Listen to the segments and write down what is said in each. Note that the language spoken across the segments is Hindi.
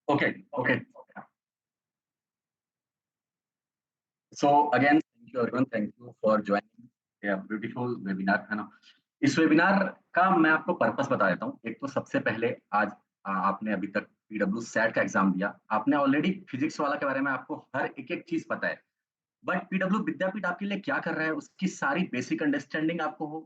Okay, okay. So again, thank you everyone. Thank you for joining a beautiful webinar, है ना? इस वेबिनार का मैं आपको पर्पस बता देता हूँ। एक तो सबसे पहले आज आपने अभी तक पीडब्ल्यू सेट का एग्जाम दिया, आपने ऑलरेडी फिजिक्स वाला के बारे में आपको हर एक-एक चीज़ पता है। बट पीडब्ल्यू विद्यापीठ आपके लिए क्या कर रहा है, उसकी सारी बेसिक अंडरस्टैंडिंग आपको हो।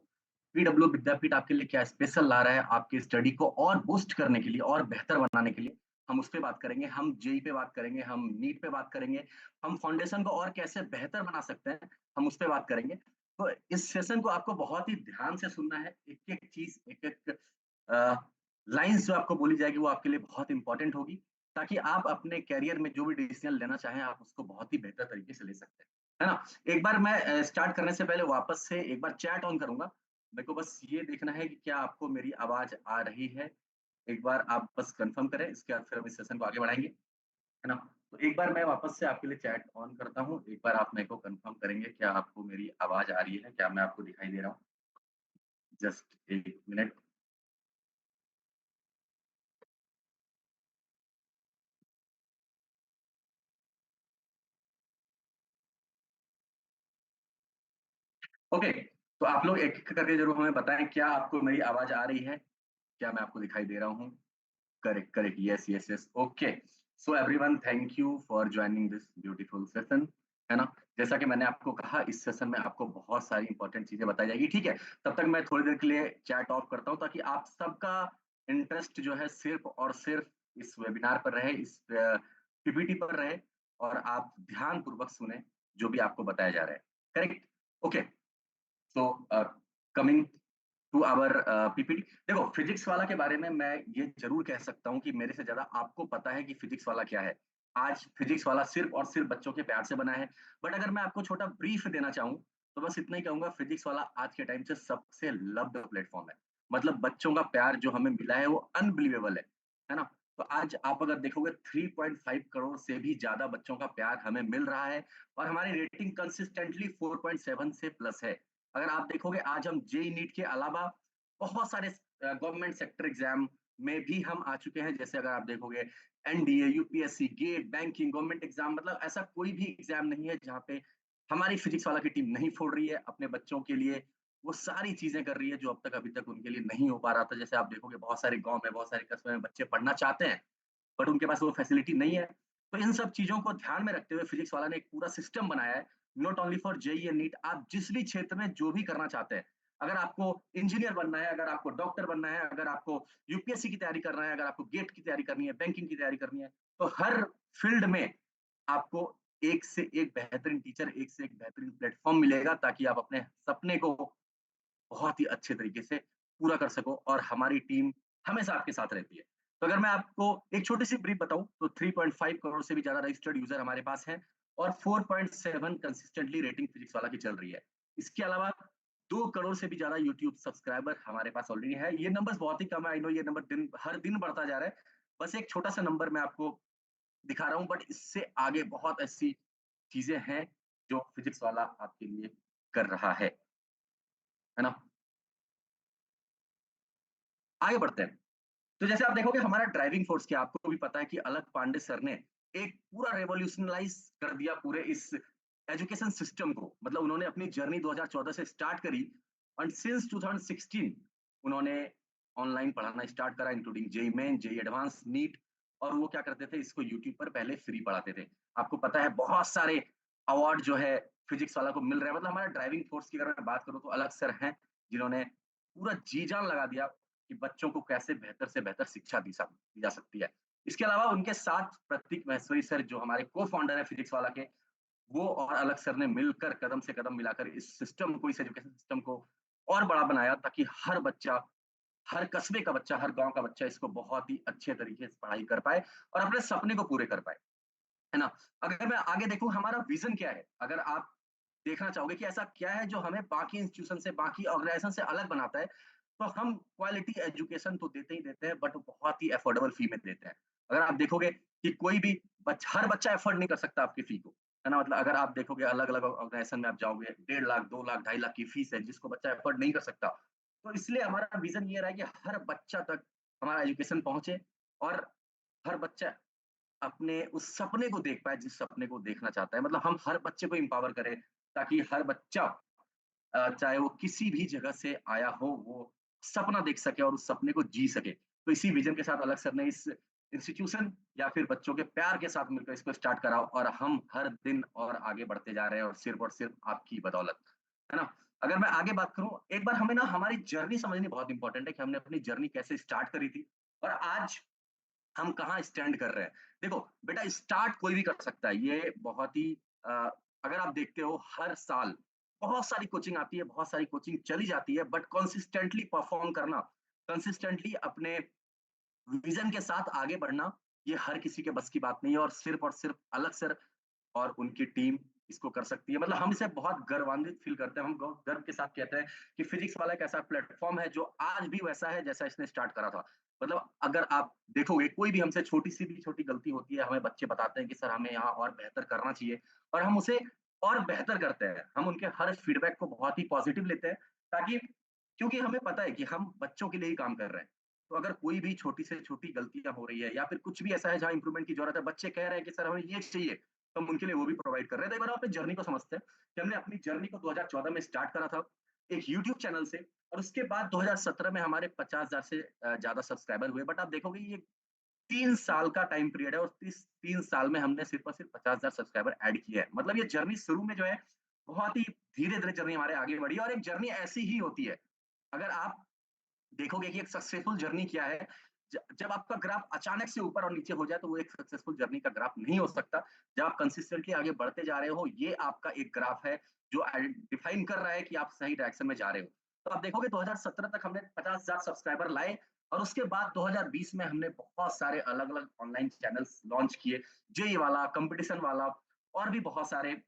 पीडब्ल्यू विद्यापीठ आपके लिए क्या स्पेशल ला रहा है, आपकी स्टडी को और बूस्ट करने के लिए और बेहतर बनाने के लिए, हम उस पे बात करेंगे, हम जेईई पे बात करेंगे, हम नीट पे बात करेंगे, हम फाउंडेशन को और कैसे बेहतर बना सकते हैं, हम उस पे बात करेंगे। तो इस सेशन को आपको बहुत ही ध्यान से सुनना है, एक-एक चीज़, एक-एक अ, लाइन्स जो आपको बोली जाएगी, वो आपके लिए बहुत इंपॉर्टेंट होगी, ताकि आप अपने करियर में जो भी डिसीजन लेना चाहें, आप उसको बहुत ही बेहतर तरीके से ले सकते हैं। है ना? एक बार मैं स्टार्ट करने से पहले वापस से एक बार चैट ऑन करूँगा। मेरे को बस ये देखना है कि क्या आपको मेरी आवाज़ आ रही है? एक बार आप बस कन्फर्म करें, इसके बाद फिर हम इस सेशन को आगे बढ़ाएँगे, है ना? तो एक बार मैं वापस से आपके लिए चैट ऑन करता हूँ। एक बार आप मेरे को कन्फर्म करेंगे, क्या आपको मेरी आवाज़ आ रही है? क्या मैं आपको दिखाई दे रहा हूँ? Just 1 minute. ओके, तो आप लोग एक-एक करके ज़रूर हमें बताएँ, क्या आपको मेरी आवाज़ आ रही है? क्या मैं आपको दिखाई दे रहा हूँ? Correct, correct. Yes, yes, yes. Okay. So everyone, thank you for joining this beautiful session. है ना? जैसा कि मैंने आपको कहा, इस सेशन में आपको बहुत सारी इंपॉर्टेंट चीजें बताई जाएगी। ठीक है, तब तक मैं थोड़ी देर के लिए चैट ऑफ करता हूँ, ताकि आप सबका इंटरेस्ट जो है सिर्फ और सिर्फ इस वेबिनार पर रहे, इस पीपीटी पर रहे, और आप ध्यान पूर्वक सुने जो भी आपको बताया जा रहा है। Correct? Okay. So coming to our PPT. देखो, फिजिक्स वाला के बारे में मैं ये जरूर कह सकता हूँ कि मेरे से ज्यादा आपको पता है कि फिजिक्स वाला क्या है। आज फिजिक्स वाला सिर्फ और सिर्फ बच्चों के प्यार से बना है। बट अगर मैं आपको छोटा ब्रीफ देना चाहूँ, तो बस इतना ही कहूंगा, फिजिक्स वाला आज के टाइम से सबसे लव्ड प्लेटफॉर्म है। मतलब बच्चों का प्यार जो हमें मिला है, वो अनबिलीवेबल है ना? तो आज आप अगर देखोगे, 3.5 करोड़ से भी ज्यादा बच्चों का प्यार हमें मिल रहा है, और हमारी रेटिंग कंसिस्टेंटली 4.7 से प्लस है। अगर आप देखोगे, आज हम जेई नीट के अलावा बहुत सारे गवर्नमेंट सेक्टर एग्जाम में भी हम आ चुके हैं। जैसे अगर आप देखोगे, NDA, UPSC, GATE, banking, government exam, मतलब ऐसा कोई भी एग्जाम नहीं है जहाँ पे हमारी फिजिक्स वाला की टीम नहीं फोड़ रही है अपने बच्चों के लिए। वो सारी चीजें कर रही है जो अभी तक उनके लिए नहीं हो पा रहा था। जैसे आप देखोगे, बहुत सारे गांव में, बहुत सारे कस्बे में बच्चे पढ़ना चाहते हैं, बट उनके पास वो फैसिलिटी नहीं है। तो इन सब चीजों को ध्यान में रखते हुए फिजिक्स वाला ने एक पूरा सिस्टम बनाया है, not only for JEE and NEET. आप जिस भी क्षेत्र में जो भी करना चाहते हैं, अगर आपको इंजीनियर बनना है, अगर आपको डॉक्टर बनना है, अगर आपको यूपीएससी की तैयारी करना है, अगर आपको गेट की तैयारी करनी है, बैंकिंग की तैयारी करनी है, तो हर फील्ड में आपको एक से एक बेहतरीन टीचर, एक से एक बेहतरीन प्लेटफॉर्म मिलेगा, ताकि आप अपने सपने को बहुत ही अच्छे तरीके से पूरा कर सको, और हमारी टीम हमेशा आपके साथ रहती है। तो अगर मैं आपको एक छोटी सी ब्रीफ बताऊं, तो 3.5 करोड़ से भी ज्यादा रजिस्टर्ड यूजर हमारे पास हैं, और 4.7 कंसिस्टेंटली रेटिंग फिजिक्स वाला की चल रही है। इसके अलावा 2 करोड़ से भी ज्यादा यूट्यूब सब्सक्राइबर हमारे पास ऑलरेडी है। ये नंबर बहुत ही कम है, आई नो, ये नंबर हर दिन बढ़ता जा रहा है। बस एक छोटा सा नंबर मैं आपको दिखा रहा हूँ, बट इससे आगे बहुत ऐसी चीजें हैं जो फिजिक्स वाला आपके लिए कर रहा है ना? आगे बढ़ते हैं। तो जैसे आप देखोगे, हमारा ड्राइविंग फोर्स क्या, आपको भी पता है कि अलग पांडे सर ने एक पूरा रेवोल्यूशनलाइज कर दिया पूरे इस एजुकेशन सिस्टम को। मतलब उन्होंने अपनी जर्नी 2014 से स्टार्ट करी, एंड सिंस 2016 उन्होंने ऑनलाइन पढ़ाना स्टार्ट करा, including JEE Main, JEE Advance, NEET. और वो क्या करते थे, इसको यूट्यूब पर पहले फ्री पढ़ाते थे। आपको पता है, बहुत सारे अवार्ड जो है फिजिक्स वाला को मिल रहा है। मतलब हमारा ड्राइविंग फोर्स की अगर मैं बात करूँ, तो अलग सर हैं जिन्होंने पूरा जी जान लगा दिया कि बच्चों को कैसे बेहतर से बेहतर शिक्षा दी जा सकती है। इसके अलावा उनके साथ प्रतीक महेश्वरी सर, जो हमारे को फाउंडर है फिजिक्स वाला के, वो और अलग सर ने मिलकर कदम से कदम मिलाकर इस सिस्टम को, इस एजुकेशन सिस्टम को और बड़ा बनाया, ताकि हर बच्चा, हर कस्बे का बच्चा, हर गांव का बच्चा इसको बहुत ही अच्छे तरीके से पढ़ाई कर पाए, और अपने सपने को पूरे कर पाए, है ना? अगर मैं आगे देखूं, हमारा विजन क्या है, अगर आप देखना चाहोगे कि ऐसा क्या है जो हमें बाकी इंस्टीट्यूशन से, बाकी ऑर्गेनाइजेशन से अलग बनाता है, तो हम क्वालिटी एजुकेशन तो देते ही देते हैं, बट बहुत ही अफोर्डेबल फी में देते हैं। अगर आप देखोगे कि कोई भी हर बच्चा अफोर्ड नहीं कर सकता आपकी फी को, है ना? मतलब अगर आप देखोगे, अलग अलग ऑर्गेनाइजेशन में आप जाओगे, 1.5 लाख, 2 लाख, 2.5 लाख की फीस है, जिसको बच्चा अफोर्ड नहीं कर सकता। तो इसलिए हमारा विजन ये रहा है कि हर बच्चा तक हमारा एजुकेशन पहुंचे, और हर बच्चा अपने उस सपने को देख पाए जिस सपने को देखना चाहता है। मतलब हम हर बच्चे को एम्पावर करें, ताकि हर बच्चा, चाहे वो किसी भी जगह से आया हो, वो सपना देख सके और उस सपने को जी सके। तो इसी विजन के साथ अलग सर ने इस इंस्टीट्यूशन या फिर बच्चों के प्यार के साथ मिलकर इसको स्टार्ट करा और हम हर दिन और आगे बढ़ते जा रहे हैं और सिर्फ आपकी बदौलत, है ना? अगर मैं आगे बात करूँ, एक बार हमें ना हमारी जर्नी समझनी बहुत इंपॉर्टेंट है कि हमने अपनी जर्नी कैसे स्टार्ट करी थी और आज हम कहाँ स्टैंड कर रहे हैं। देखो, बेटा स्टार्ट कोई भी कर सकता है। ये बहुत ही अ, अगर आप देखते हो हर साल बहुत सारी कोचिंग आती है, बहुत सारी कोचिंग चली जाती है बट कंसिस्टेंटली परफॉर्म करना, कंसिस्टेंटली अपने विजन के साथ आगे बढ़ना, ये हर किसी के बस की बात नहीं है और सिर्फ अलग सर और उनकी टीम इसको कर सकती है। मतलब हम इसे बहुत गर्वान्वित फील करते हैं। हम गर्व के साथ कहते हैं कि फिजिक्स वाला एक ऐसा प्लेटफॉर्म है जो आज भी वैसा है जैसा इसने स्टार्ट करा था। मतलब अगर आप देखोगे कोई भी हमसे छोटी सी भी छोटी गलती होती है, हमें बच्चे बताते हैं कि सर हमें यहाँ और बेहतर करना चाहिए और हम उसे और बेहतर करते हैं। हम उनके हर फीडबैक को बहुत ही पॉजिटिव लेते हैं ताकि, क्योंकि हमें पता है कि हम बच्चों के लिए ही काम कर रहे हैं। तो अगर कोई भी छोटी से छोटी गलतियां हो रही है या फिर कुछ भी ऐसा है जहाँ इंप्रूवमेंट की जरूरत है, बच्चे कह रहे हैं कि सर हमें ये चाहिए, तो हम उनके लिए वो भी प्रोवाइड कर रहे हैं। तो एक बार हम अपनी जर्नी को समझते हैं कि हमने अपनी जर्नी को 2014 में स्टार्ट करा था एक यूट्यूब चैनल से और उसके बाद 2017 में हमारे 50,000 से ज्यादा सब्सक्राइबर हुए। बट आप देखोगे ये 3 साल का टाइम पीरियड है और 3 साल में हमने सिर्फ और सिर्फ 50,000 सब्सक्राइबर ऐड किए हैं। मतलब ये जर्नी शुरू में जो है बहुत ही धीरे धीरे जर्नी हमारे आगे बढ़ी है और एक जर्नी ऐसी ही होती है। अगर आप देखोगे कि एक सक्सेसफुल जर्नी क्या है, जब आपका ग्राफ अचानक से ऊपर और नीचे हो जाए तो वो एक सक्सेसफुल जर्नी का ग्राफ नहीं हो सकता। जब आप कंसिस्टेंटली आगे बढ़ते जा रहे हो, ये आपका एक ग्राफ है जो डिफाइन कर रहा है कि आप सही डायरेक्शन में जा रहे हो। तो आप देखोगे 2017 तक हमने 50,000 सब्सक्राइबर लाए और उसके बाद 2020 में हमने बहुत सारे अलग अलग ऑनलाइन चैनल्स लॉन्च किए, जेई वाला, कंपटीशन वाला और भी बहुत सारे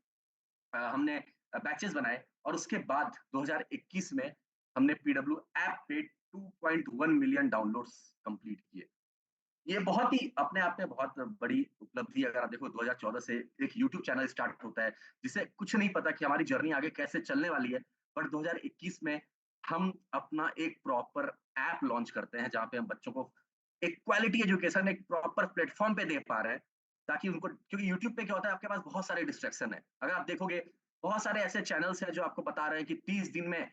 हमने बैचेस बनाए और उसके बाद 2021 में हमने पीडब्ल्यू ऐप पे 2.1 मिलियन डाउनलोड्स कंप्लीट किए। ये बहुत ही अपने आप में बहुत बड़ी उपलब्धि है। अगर आप देखो 2014 से एक यूट्यूब चैनल स्टार्ट होता है जिसे कुछ नहीं पता कि हमारी जर्नी आगे कैसे चलने वाली है, बट 2021 में हम अपना एक प्रॉपर ऐप लॉन्च करते हैं जहाँ पे हम बच्चों को एक क्वालिटी एजुकेशन एक प्रॉपर प्लेटफॉर्म पे दे पा रहे हैं ताकि उनको, क्योंकि यूट्यूब पे क्या होता है आपके पास बहुत सारे डिस्ट्रैक्शन है। अगर आप देखोगे बहुत सारे ऐसे चैनल्स हैं जो आपको बता रहे हैं कि 30 दिन में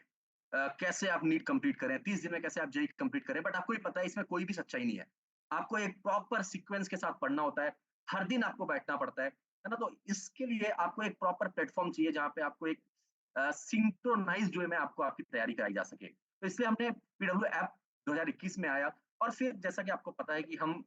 कैसे आप नीट कंप्लीट करें, 30 दिन में कैसे आप जेईई कंप्लीट करें, बट आपको ही पता है इसमें कोई भी सच्चाई नहीं है। आपको एक प्रॉपर सीक्वेंस के साथ पढ़ना होता है, हर दिन आपको बैठना पड़ता है ना? तो इसके लिए आपको एक प्रॉपर प्लेटफॉर्म चाहिए जहाँ पे आपको एक सिंक्रोनाइज्ड वे में आपको आपकी तैयारी कराई जा सके। तो इसलिए हमने पीडब्ल्यू ऐप 2021 में आया और फिर जैसा कि आपको पता है कि हम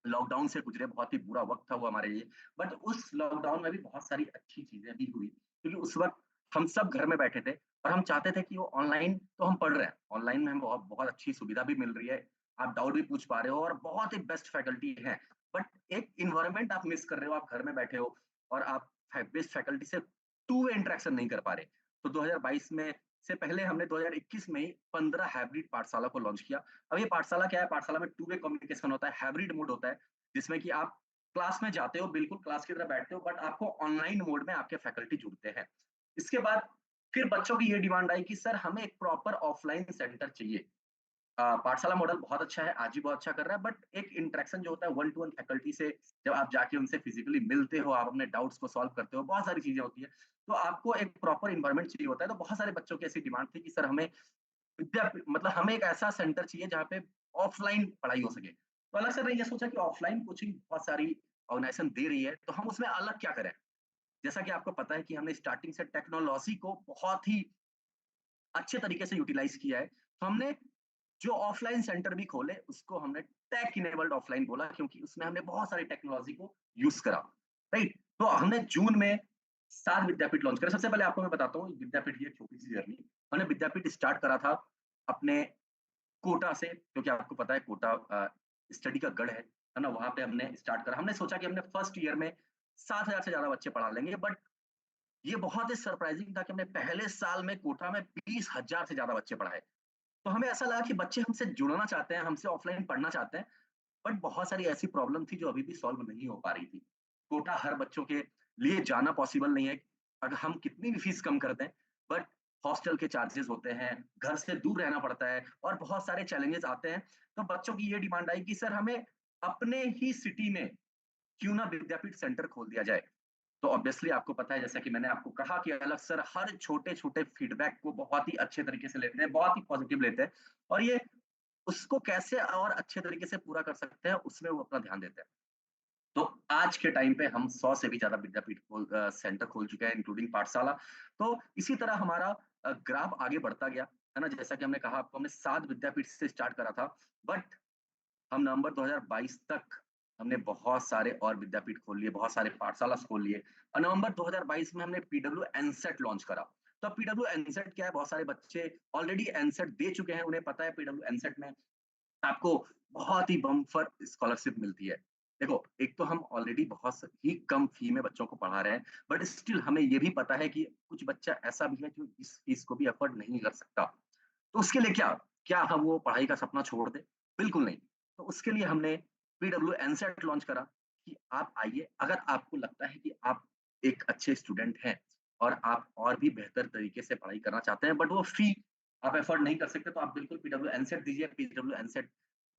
लॉकडाउन से गुजरे, बहुत ही बुरा वक़्त था वो हमारे लिए। बट उस लॉकडाउन में भी बहुत सारी अच्छी चीज़ें भी हुई, क्योंकि उस वक़्त हम सब घर में बैठे थे और हम चाहते थे कि वो ऑनलाइन तो हम पढ़ रहे हैं, ऑनलाइन में हमें बहुत बहुत अच्छी सुविधा भी मिल रही है, आप डाउट भी पूछ पा रहे हो और बहुत ही बेस्ट फैकल्टी है। बट एक एनवायरनमेंट आप मिस कर रहे हो, आप घर में बैठे हो और आप बेस्ट फैकल्टी से टू वे इंटरेक्शन नहीं कर पा रहे। तो 2022 में से पहले हमने 2021 में ही 15 हाइब्रिड पाठशाला को लॉन्च किया। अब ये पाठशाला क्या है? पाठशाला में टू वे कम्युनिकेशन होता है, हाइब्रिड मोड होता है, जिसमें कि आप क्लास में जाते हो, बिल्कुल क्लास की तरह बैठते हो, बट आपको ऑनलाइन मोड में आपके फैकल्टी जुड़ते हैं। इसके बाद फिर बच्चों की ये डिमांड आई कि सर हमें एक प्रॉपर ऑफलाइन सेंटर चाहिए। पाठशाला मॉडल बहुत अच्छा है, आज भी बहुत अच्छा कर रहा है, बट एक इंटरेक्शन जो होता है वन टू वन फैकल्टी से, जब आप जाके उनसे फिजिकली मिलते हो, आप अपने डाउट्स को सॉल्व करते हो, बहुत सारी चीजें होती है। तो आपको एक प्रॉपर इन्वायरमेंट चाहिए होता है। तो बहुत सारे बच्चों की ऐसी डिमांड थी कि सर हमें मतलब हमें एक ऐसा सेंटर चाहिए जहाँ पे ऑफलाइन पढ़ाई हो सके। तो अलग से मैंने ये सोचा कि ऑफलाइन कोचिंग बहुत सारी ऑर्गेनाइजेशन दे रही है, तो हम उसमें अलग क्या करें? जैसा कि आपको पता है कि हमने स्टार्टिंग से टेक्नोलॉजी को बहुत ही अच्छे तरीके से यूटिलाइज किया है। तो हमने जो ऑफलाइन सेंटर भी खोले, उसको हमने टेक इनेबल्ड ऑफलाइन बोला, क्योंकि उसमें हमने बहुत सारी टेक्नोलॉजी को यूज़ करा, राइट? तो हमने जून में 7 विद्यापीठ लॉन्च करे। सबसे पहले आपको मैं बताता हूँ विद्यापीठ की एक छोटी-सी जर्नी। हमने विद्यापीठ स्टार्ट करा था अपने कोटा से, क्योंकि आपको पता है कोटा स्टडी का गढ़ है ना? वहाँ पे हमने स्टार्ट करा। हमने सोचा कि हमने फर्स्ट ईयर में 7,000 से ज़्यादा बच्चे पढ़ा लेंगे, बट ये बहुत ही सरप्राइजिंग था कि हमने पहले साल में कोटा में 20,000 से ज़्यादा बच्चे पढ़ाए। तो हमें ऐसा लगा कि बच्चे हमसे जुड़ना चाहते हैं, हमसे ऑफलाइन पढ़ना चाहते हैं, बट बहुत सारी ऐसी प्रॉब्लम थी जो अभी भी सॉल्व नहीं हो पा रही थी। कोटा हर बच्चों के लिए जाना पॉसिबल नहीं है। अगर हम कितनी भी फीस कम कर दें, बट हॉस्टल के चार्जेस होते हैं, घर से दूर रहना पड़ता है और बहुत सारे चैलेंजेस आते हैं। तो बच्चों की ये डिमांड आई कि सर हमें अपने ही सिटी में क्यों ना विद्यापीठ सेंटर खोल दिया जाए। तो ऑब्वियसली आपको पता है, जैसा कि मैंने आपको कहा कि अलग सर हर छोटे-छोटे फीडबैक को बहुत ही अच्छे तरीके से लेते हैं, बहुत ही पॉजिटिव लेते हैं और ये उसको कैसे और अच्छे तरीके से पूरा कर सकते हैं, उसमें वो अपना ध्यान देते हैं। तो आज के टाइम पे हम 100 से भी ज़्यादा विद्यापीठ सेंटर खोल चुके हैं, इंक्लूडिंग पाठशाला। तो इसी तरह हमारा ग्राफ आगे बढ़ता गया, है ना? जैसा कि हमने कहा आपको, हमने 7 विद्यापीठ से स्टार्ट करा था, बट हम नवंबर 2022 तक हमने बहुत सारे और विद्यापीठ खोल लिए, बहुत सारे पाठशाला खोल लिए, और नवंबर 2022 में हमने पीडब्ल्यू एनसेट लॉन्च करा। तो अब पीडब्ल्यू एनसेट क्या है? बहुत सारे बच्चे ऑलरेडी एनसेट दे चुके हैं, उन्हें पता है पीडब्ल्यू एनसेट में आपको बहुत ही बम्पर स्कॉलरशिप मिलती है। देखो, एक तो हम ऑलरेडी बहुत ही कम फी में बच्चों को पढ़ा रहे हैं, बट स्टिल हमें ये भी पता है कि कुछ बच्चा ऐसा भी है जो इस फीस को भी अफोर्ड नहीं कर सकता। तो उसके लिए क्या? क्या हम वो पढ़ाई का सपना छोड़ दें? बिल्कुल नहीं। तो उसके लिए हमने पीडब्ल्यू एनसेट लॉन्च करा कि आप आइए, अगर आपको लगता है कि आप एक अच्छे स्टूडेंट हैं और आप और भी बेहतर तरीके से पढ़ाई करना चाहते हैं, बट वो फी आप अफोर्ड नहीं कर सकते, तो आप बिल्कुल पीडब्ल्यू एनसेट दीजिए। पीडब्ल्यू एनसेट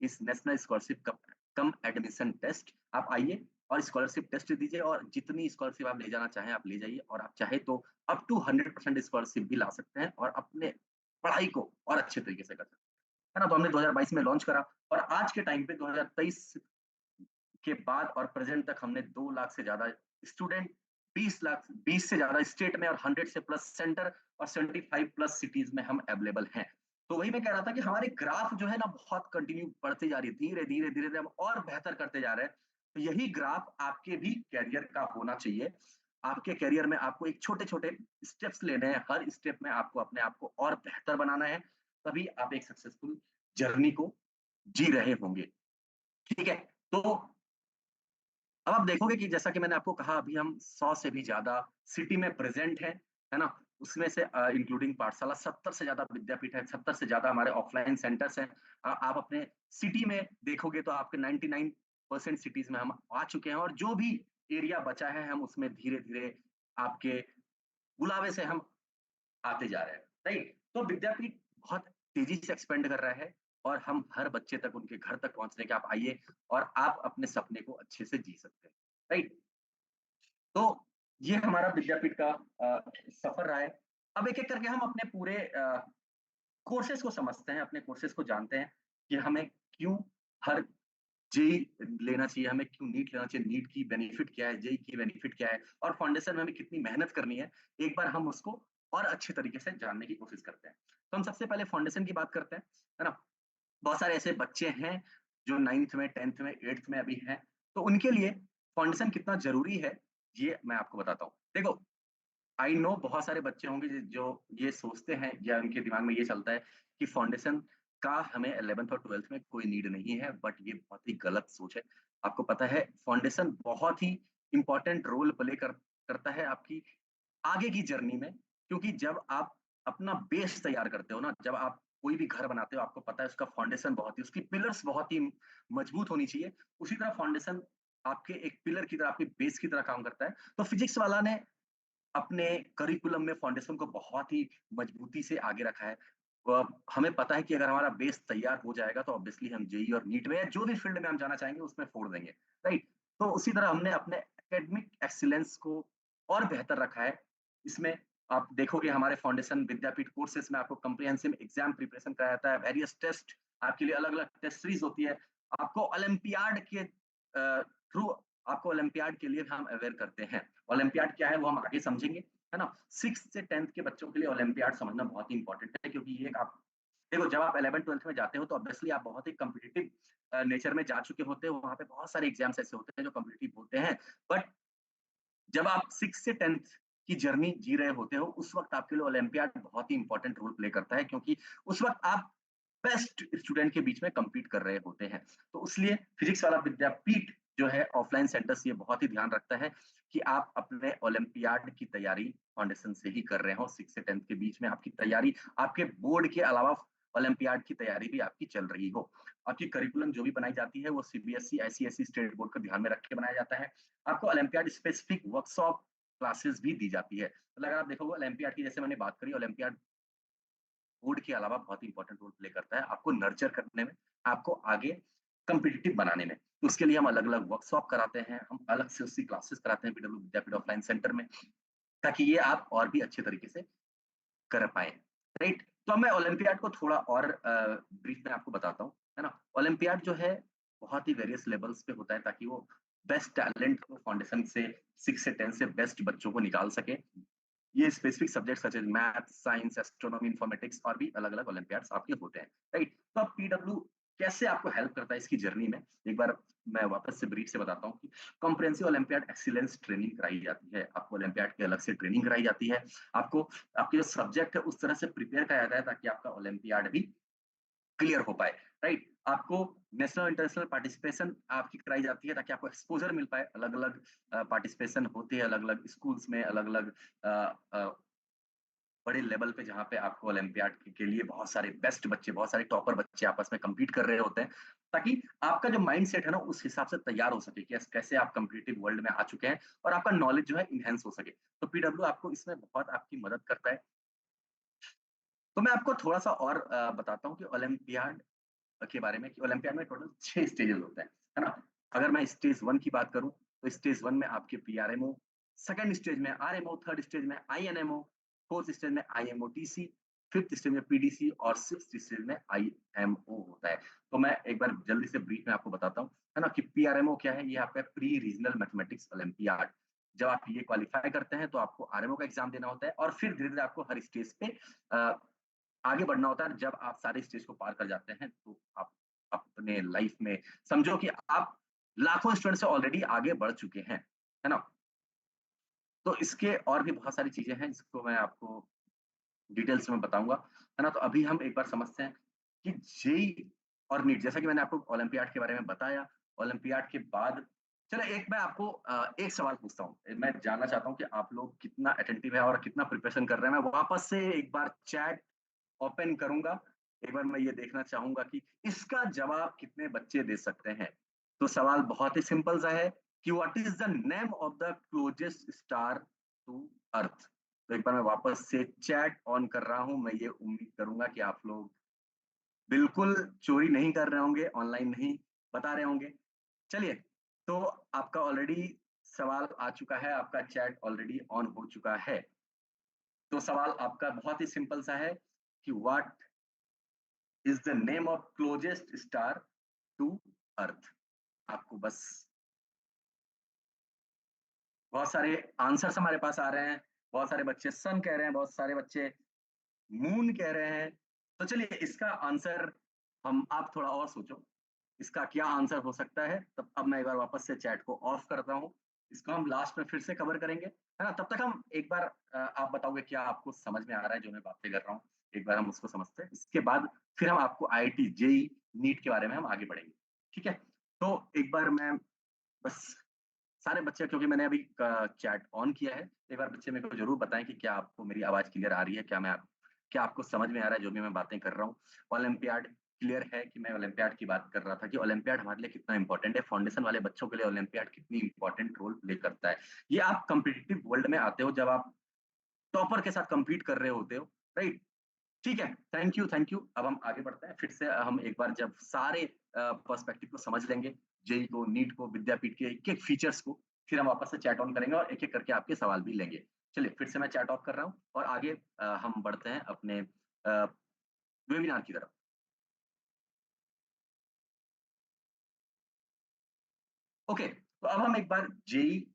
इस नेशनल स्कॉलरशिप कम कम एडमिशन टेस्ट। आप आइए और स्कॉलरशिप टेस्ट दीजिए, और जितनी स्कॉलरशिप आप ले जाना चाहें आप ले जाइए, और आप चाहे तो अप टू 100% स्कॉलरशिप भी ला सकते हैं और अपने पढ़ाई को और अच्छे तरीके से कर सकते हैं। है ना? तो हमने 2022 में लॉन्च करा, और आज के टाइम पे 2023 के बाद और प्रेजेंट तक हमने 2 लाख से ज़्यादा स्टूडेंट, 20 से ज़्यादा स्टेट में, और 100 से प्लस सेंटर, और 75 प्लस सिटीज़ में हम अवेलेबल हैं। तो वही मैं कह रहा था कि हमारे ग्राफ जो है ना बहुत कंटिन्यू बढ़ती जा रही है। धीरे-धीरे, धीरे-धीरे हम और बेहतर करते जा रहे हैं। तो यही ग्राफ आपके भी करियर का होना चाहिए। आपके करियर में आपको एक छोटे-छोटे स्टेप्स लेने हैं। हर स्टेप में आपको अपने आप को और बेहतर बनाना है। तभी आप एक सक्सेसफुल जर्नी को जी रहे होंगे। ठीक है? तो अब आप देखोगे कि जैसा कि मैंने आपको कहा, अभी हम 100 से भी ज़्यादा सिटी में प्रेज़ेंट हैं, है ना? उसमें से इंक्लूडिंग पाठशाला 70 से ज़्यादा विद्यापीठ है, 70 से ज़्यादा हमारे ऑफलाइन सेंटर्स हैं। आप अपने सिटी में देखोगे तो आपके 99% सिटीज़ में हम आ चुके हैं, और जो भी एरिया बचा है हम उसमें धीरे-धीरे आपके बुलावे से हम आते जा रहे हैं, राइट? तो विद्यापीठ बहुत तेज़ी से एक्सपेंड कर रहा है, और हम हर बच्चे तक, उनके घर तक पहुँचने के, आप आइए और आप अपने सपने को अच्छे से जी सकते हैं, राइट? तो ये हमारा विद्यापीठ का सफ़र रहा है। अब एक-एक करके हम अपने पूरे कोर्सेज़ को समझते हैं, अपने कोर्सेज़ को जानते हैं कि हमें क्यों हर जेईई लेना चाहिए, हमें क्यों नीट लेना चाहिए, नीट की बेनिफिट क्या है, जेईई की बेनिफिट क्या है, और फाउंडेशन में हमें कितनी मेहनत करनी है। एक बार हम उसको और अच्छे तरीके से जानने की कोशिश करते हैं। तो हम सबसे पहले फाउंडेशन की बात करते हैं, है ना? बहुत सारे ऐसे बच्चे हैं जो 9th में, 10th में, 8th में अभी हैं, तो उनके लिए फाउंडेशन कितना ज़रूरी है, ये मैं आपको बताता हूँ। देखो, आई नो बहुत सारे बच्चे होंगे जो ये सोचते हैं, या उनके दिमाग में ये चलता है कि फाउंडेशन का हमें 11th और 12th में कोई नीड नहीं है, बट ये बहुत ही गलत सोच है। आपको पता है फाउंडेशन बहुत ही इम्पोर्टेंट रोल प्ले करता है आपकी आगे की जर्नी में, क्योंकि जब आप अपना बेस तैयार करते हो ना, जब आप कोई भी घर बनाते हो, आपको पता है उसका फाउंडेशन बहुत ही, उसकी पिलर्स बहुत ही मजबूत होनी चाहिए। उसी तरह फाउंडेशन आपके एक पिलर की तरह, आपके बेस की तरह काम करता है। तो फिजिक्स वाला ने अपने करिकुलम में फाउंडेशन को बहुत ही मजबूती से आगे रखा है। हमें पता है कि अगर हमारा बेस तैयार हो जाएगा तो ऑब्वियसली हम जेईई और नीट में, या जो भी फील्ड में हम जाना चाहेंगे उसमें फोड़ देंगे, राइट? तो उसी तरह हमने अपने एकेडमिक एक्सीलेंस को और बेहतर रखा है। इसमें आप देखोगे हमारे फाउंडेशन विद्यापीठ कोर्सेज में आपको कंप्रिहेंसिव एग्जाम प्रिपरेशन कराया जाता है, वेरियस टेस्ट आपके लिए, अलग-अलग टेस्ट सीरीज होती है। आपको ओलंपियाड के थ्रू आपको ओलंपियाड के लिए हम अवेयर करते हैं। ओलंपियाड क्या है वो हम आगे समझेंगे, है ना? 6th से 10th के बच्चों के लिए ओलंपियाड समझना बहुत ही इंपॉर्टेंट है, क्योंकि ये एक आप देखो, जब आप 11th-12th में जाते हो तो ऑब्वियसली आप बहुत ही कॉम्पिटिटिव नेचर में जा चुके होते हो। वहाँ पे बहुत सारे एग्जाम्स ऐसे होते हैं जो कॉम्पिटिटिव होते हैं। बट जब आप 6 से 10th की जर्नी जी रहे होते हो, उस वक़्त आपके लिए ओलंपियाड बहुत ही इम्पोर्टेंट रोल प्ले करता है, क्योंकि उस वक़्त आप बेस्ट स्टूडेंट के बीच में कम्पीट कर रहे होते हैं। तो इसलिए फिजिक्स वाला विद्यापीठ जो है ऑफलाइन सेंटर्स, ये बहुत ही ध्यान रखता है कि आप अपने ओलंपियाड की तैयारी फाउंडेशन से ही कर रहे हो। 6 से 10th के बीच में आपकी तैयारी, आपके बोर्ड के अलावा ओलंपियाड की तैयारी भी आपकी चल रही हो। आपकी करिकुलम जो भी बनाई जाती है वो सीबीएसई, आईसीएसई, स्टेट बोर्ड को ध्यान में रख के बनाया जाता है। आपको ओलंपियाड स्पेसिफिक वर्कशॉप क्लासेस भी दी जाती है। मतलब अगर आप देखोगे ओलंपियाड की, जैसे मैंने बात करी, ओलंपियाड बोर्ड के अलावा बहुत ही इंपॉर्टेंट रोल प्ले करता है आपको नर्चर करने में, आपको आगे कॉम्पिटिटिव बनाने में। तो उसके लिए हम अलग-अलग वर्कशॉप कराते हैं, हम अलग से उसकी क्लासेस कराते हैं पीडब्ल्यू विद्यापीठ ऑफलाइन सेंटर में, ताकि ये आप और भी अच्छे तरीके से कर पाएँ, राइट? तो अब मैं ओलंपियाड को थोड़ा और ब्रीफ में आपको बताता हूँ, है ना? ओलंपियाड जो है बहुत ही वेरियस लेवल्स पे होता है ताकि वो बेस्ट टैलेंट को फाउंडेशन से 6 से 10 से बेस्ट बच्चों को निकाल सके। ये specific subject such as math, science, astronomy, informatics और भी अलग-अलग ओलंपियाड्स आपके होते हैं, राइट? तो अब पीडब्ल्यू कैसे आपको हेल्प करता है इसकी जर्नी में? एक बार मैं वापस से ब्रीफ से बताता हूँ कि कॉम्प्रिहेंसिव ओलंपियाड एक्सीलेंस ट्रेनिंग कराई जाती है। आपको ओलंपियाड की अलग से ट्रेनिंग कराई जाती है। आपको आपके जो सब्जेक्ट है उस तरह से प्रिपेयर कराया जाता है ताकि आपका ओलंपियाड भी क्लियर हो पाए, राइट? आपको नेशनल इंटरनेशनल पार्टिसिपेशन आपकी कराई जाती है ताकि आपको एक्सपोज़र मिल पाए। अलग-अलग पार्टिसिपेशन होते हैं अलग-अलग स्कूल्स में, अलग-अलग अ अ, बड़े लेवल पे जहाँ पे आपको ओलंपियाड के लिए बहुत सारे बेस्ट बच्चे, बहुत सारे टॉपर बच्चे आपस में कम्पीट कर रहे होते हैं, ताकि आपका जो माइंडसेट है ना उस हिसाब से तैयार हो सके कि कैसे आप कॉम्पिटिटिव वर्ल्ड में आ चुके हैं और आपका नॉलेज जो है एनहांस हो सके। तो पीडब्ल्यू आपको इसमें बहुत आपकी मदद करता है। तो मैं आपको थोड़ा-सा और बताता हूँ कि ओलंपियाड के बारे में कि ओलंपियाड में टोटल 6 स्टेजेस होते हैं, है ना? अगर मैं स्टेज 1 की बात करूँ, तो स्टेज 1 में आपके पीआरएमओ, सेकंड स्टेज में आरएमओ, थर्ड स्टेज में आईएनएमओ, फोर्थ स्टेज में आईएमओटीसी, फिफ्थ स्टेज में पीडीसी और सिक्स्थ स्टेज में आईएमओ होता है। तो मैं एक बार जल्दी से ब्रीफ में आपको बताता हूँ, है ना? कि पीआरएमओ क्या है? ये आपका प्री रीजनल मैथमेटिक्स ओलंपियाड। जब आप ये क्वालीफाई करते हैं, तो आपको आरएमओ का एग्ज़ाम देना होता है और फिर धीरे-धीरे आपको हर स्टेज पे अ, आगे बढ़ना होता है। जब आप सारे स्टेज को पार कर जाते हैं, तो आप अपने लाइफ में समझो कि आप लाखों स्टूडेंट से ऑलरेडी आगे बढ़ चुके हैं, है ना? तो इसके और भी बहुत सारी चीज़ें हैं, जिसको मैं आपको डिटेल्स में बताऊँगा, है ना? तो अभी हम एक बार समझते हैं कि जेईई और नीट जैसा कि मैंने आपको ओलंपियाड के बारे में बताया, ओलंपियाड के बाद चलो एक मैं आपको एक सवाल पूछता हूँ। मैं जानना चाहता हूँ कि आप लोग कितना अटेंटिव है और कितना प्रिपरेशन कर रहे हैं। मैं वापस से एक बार चैट ओपन करूँगा। एक बार मैं ये देखना चाहूँगा कि इसका जवाब कितने बच्चे दे सकते हैं। तो सवाल बहुत ही सिंपल सा है कि what is the name of the closest star to earth? तो एक बार मैं वापस से चैट ऑन कर रहा हूँ। मैं ये उम्मीद करूँगा कि आप लोग बिल्कुल चोरी नहीं कर रहे होंगे, ऑनलाइन नहीं बता रहे होंगे। चलिए, तो आपका ऑलरेडी सवाल आ चुका है, आपका चैट ऑलरेडी ऑन हो चुका है। तो सवाल आपका बहुत ही सिंपल सा है कि what is the name of closest star to earth? आपको बस बहुत सारे आंसर्स हमारे पास आ रहे हैं। बहुत सारे बच्चे सन कह रहे हैं, बहुत सारे बच्चे मून कह रहे हैं। तो चलिए इसका आंसर हम आप थोड़ा और सोचो, इसका क्या आंसर हो सकता है? तब अब मैं एक बार वापस से चैट को ऑफ करता हूँ। इसको हम लास्ट में फिर से कवर करेंगे, है ना? तब तक हम एक बार आप बताओगे क्या आपको समझ में आ रहा है जो मैं बातें कर रहा हूँ? एक बार हम उसको समझते हैं। इसके बाद फिर हम आपको आईआईटी, जेईई, नीट के बारे में हम आगे बढ़ेंगे। ठीक है? तो एक बार मैं बस सारे बच्चे क्योंकि मैंने अभी चैट ऑन किया है, एक बार बच्चे मेरे को ज़रूर बताएँ कि क्या आपको मेरी आवाज़ क्लियर आ रही है? क्या आपको समझ में आ रहा है जो भी मैं बातें कर रहा हूँ? ओलंपियाड क्लियर है कि मैं ओलंपियाड की बात कर रहा था कि ओलंपियाड हमारे लिए कितना इम्पोर्टेंट है, फाउंडेशन वाले बच्चों के लिए ओलंपियाड कितनी इम्पोर्टेंट रोल प्ले करता है। ये आप कॉम्पिटिटिव वर्ल्ड में आते हो जब आप टॉपर के साथ कम्पीट कर रहे होते हो, राइट? ठीक है, थैंक यू। अब हम आगे बढ़ते हैं। फिर से हम एक बार जब सारे पर्सपेक्टिव को समझ लेंगे, जेईई को, नीट को, विद्यापीठ के एक-एक फीचर्स को, फिर हम वापस से चैट ऑन करेंगे और एक-एक करके आपके सवाल भी लेंगे। चलिए, फिर से मैं चैट ऑफ कर रहा हूँ और आगे हम बढ़ते हैं अपने वेबिनार की तरफ। ओके, तो अब हम एक बार जेईई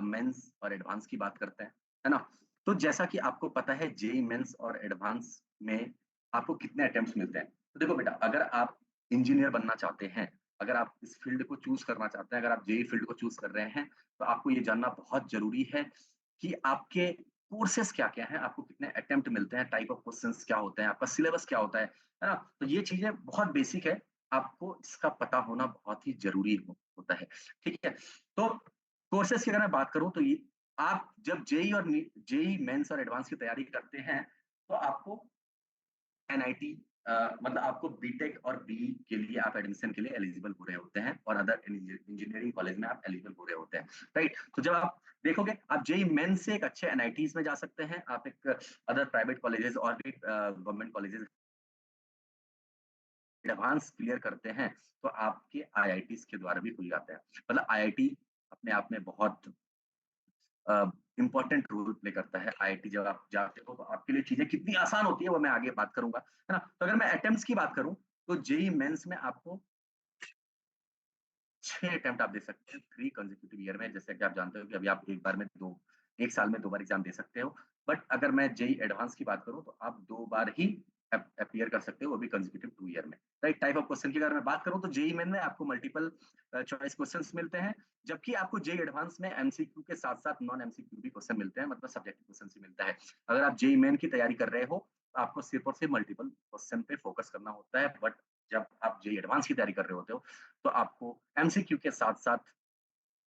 मेंस और एडवांस की बात करते हैं, है ना? तो जैसा कि आपको पता है जेईई मेंस और एडवांस में आपको कितने अटेम्प्ट्स मिलते हैं। तो देखो बेटा, अगर आप इंजीनियर बनना चाहते हैं, अगर आप इस फील्ड को चूज़ करना चाहते हैं, अगर आप जेईई फील्ड को चूज़ कर रहे हैं, तो आपको ये जानना बहुत ज़रूरी है कि आपके कोर्सेज़ क्या-क्या हैं, आपको कितने अटेम्प्ट मिलते हैं, टाइप ऑफ क्वेश्चन्स क्या होते हैं, आपका सिलेबस क्या होता है ना? तो ये चीज़ें बहुत बेसिक है, आपको इसका पता होना बहुत ही ज़रूरी होता है। ठीक है? तो कोर्सेज़ की अगर मैं बात करूँ तो ये आप जब जेईई मेंस और एडवांस की तैयारी करते हैं, तो आपको एनआईटी मतलब आपको बीटेक और बीई के लिए आप एडमिशन के लिए एलिजिबल हो रहे होते हैं और अदर इंजीनियरिंग कॉलेज में आप एलिजिबल हो रहे होते हैं, राइट? तो जब आप देखोगे, आप जेईई मेंस से एक अच्छे एनआईटीज़ में जा सकते हैं, आप एक अदर प्राइवेट कॉलेजेस और भी गवर्नमेंट कॉलेजेस एडवांस क्लियर करते हैं, तो आपके आईआईटीज़ के द्वार भी खुल जाते हैं। मतलब आईआईटी अपने आप में बहुत इंपॉर्टेंट रोल प्ले करता है आईआईटी। जब आप जाते हो तो आपके लिए चीजें कितनी आसान होती है वो मैं आगे बात करूंगा, है ना। तो अगर मैं अटेम्प्ट्स की बात करूं तो जेई मेंस में आपको 6 अटेम्प्ट आप दे सकते हैं 3 कंसेक्यूटिव ईयर में। जैसे कि आप जानते हो कि अभी आप एक बार में दो, एक साल में 2 बार एग्जाम दे सकते हो। बट अगर मैं जेईई एडवांस की बात करूं तो आप 2 बार ही अपीयर कर सकते हो, वो भी कंसेक्यूटिव 2 ईयर में। राइट, टाइप ऑफ क्वेश्चन की अगर मैं बात करूं तो जेईई मेन में आपको मल्टीपल चॉइस क्वेश्चंस मिलते हैं, जबकि आपको जेईई एडवांस में एमसीक्यू के साथ-साथ नॉन एमसीक्यू भी क्वेश्चन मिलते हैं, मतलब सब्जेक्टिव क्वेश्चन ही मिलता है। अगर आप जेईई मेन की तैयारी कर रहे हो, तो आपको सिर्फ और सिर्फ मल्टीपल क्वेश्चन पे फोकस करना होता है। बट जब आप जेईई एडवांस की तैयारी कर रहे होते हो, तो आपको एमसीक्यू के साथ-साथ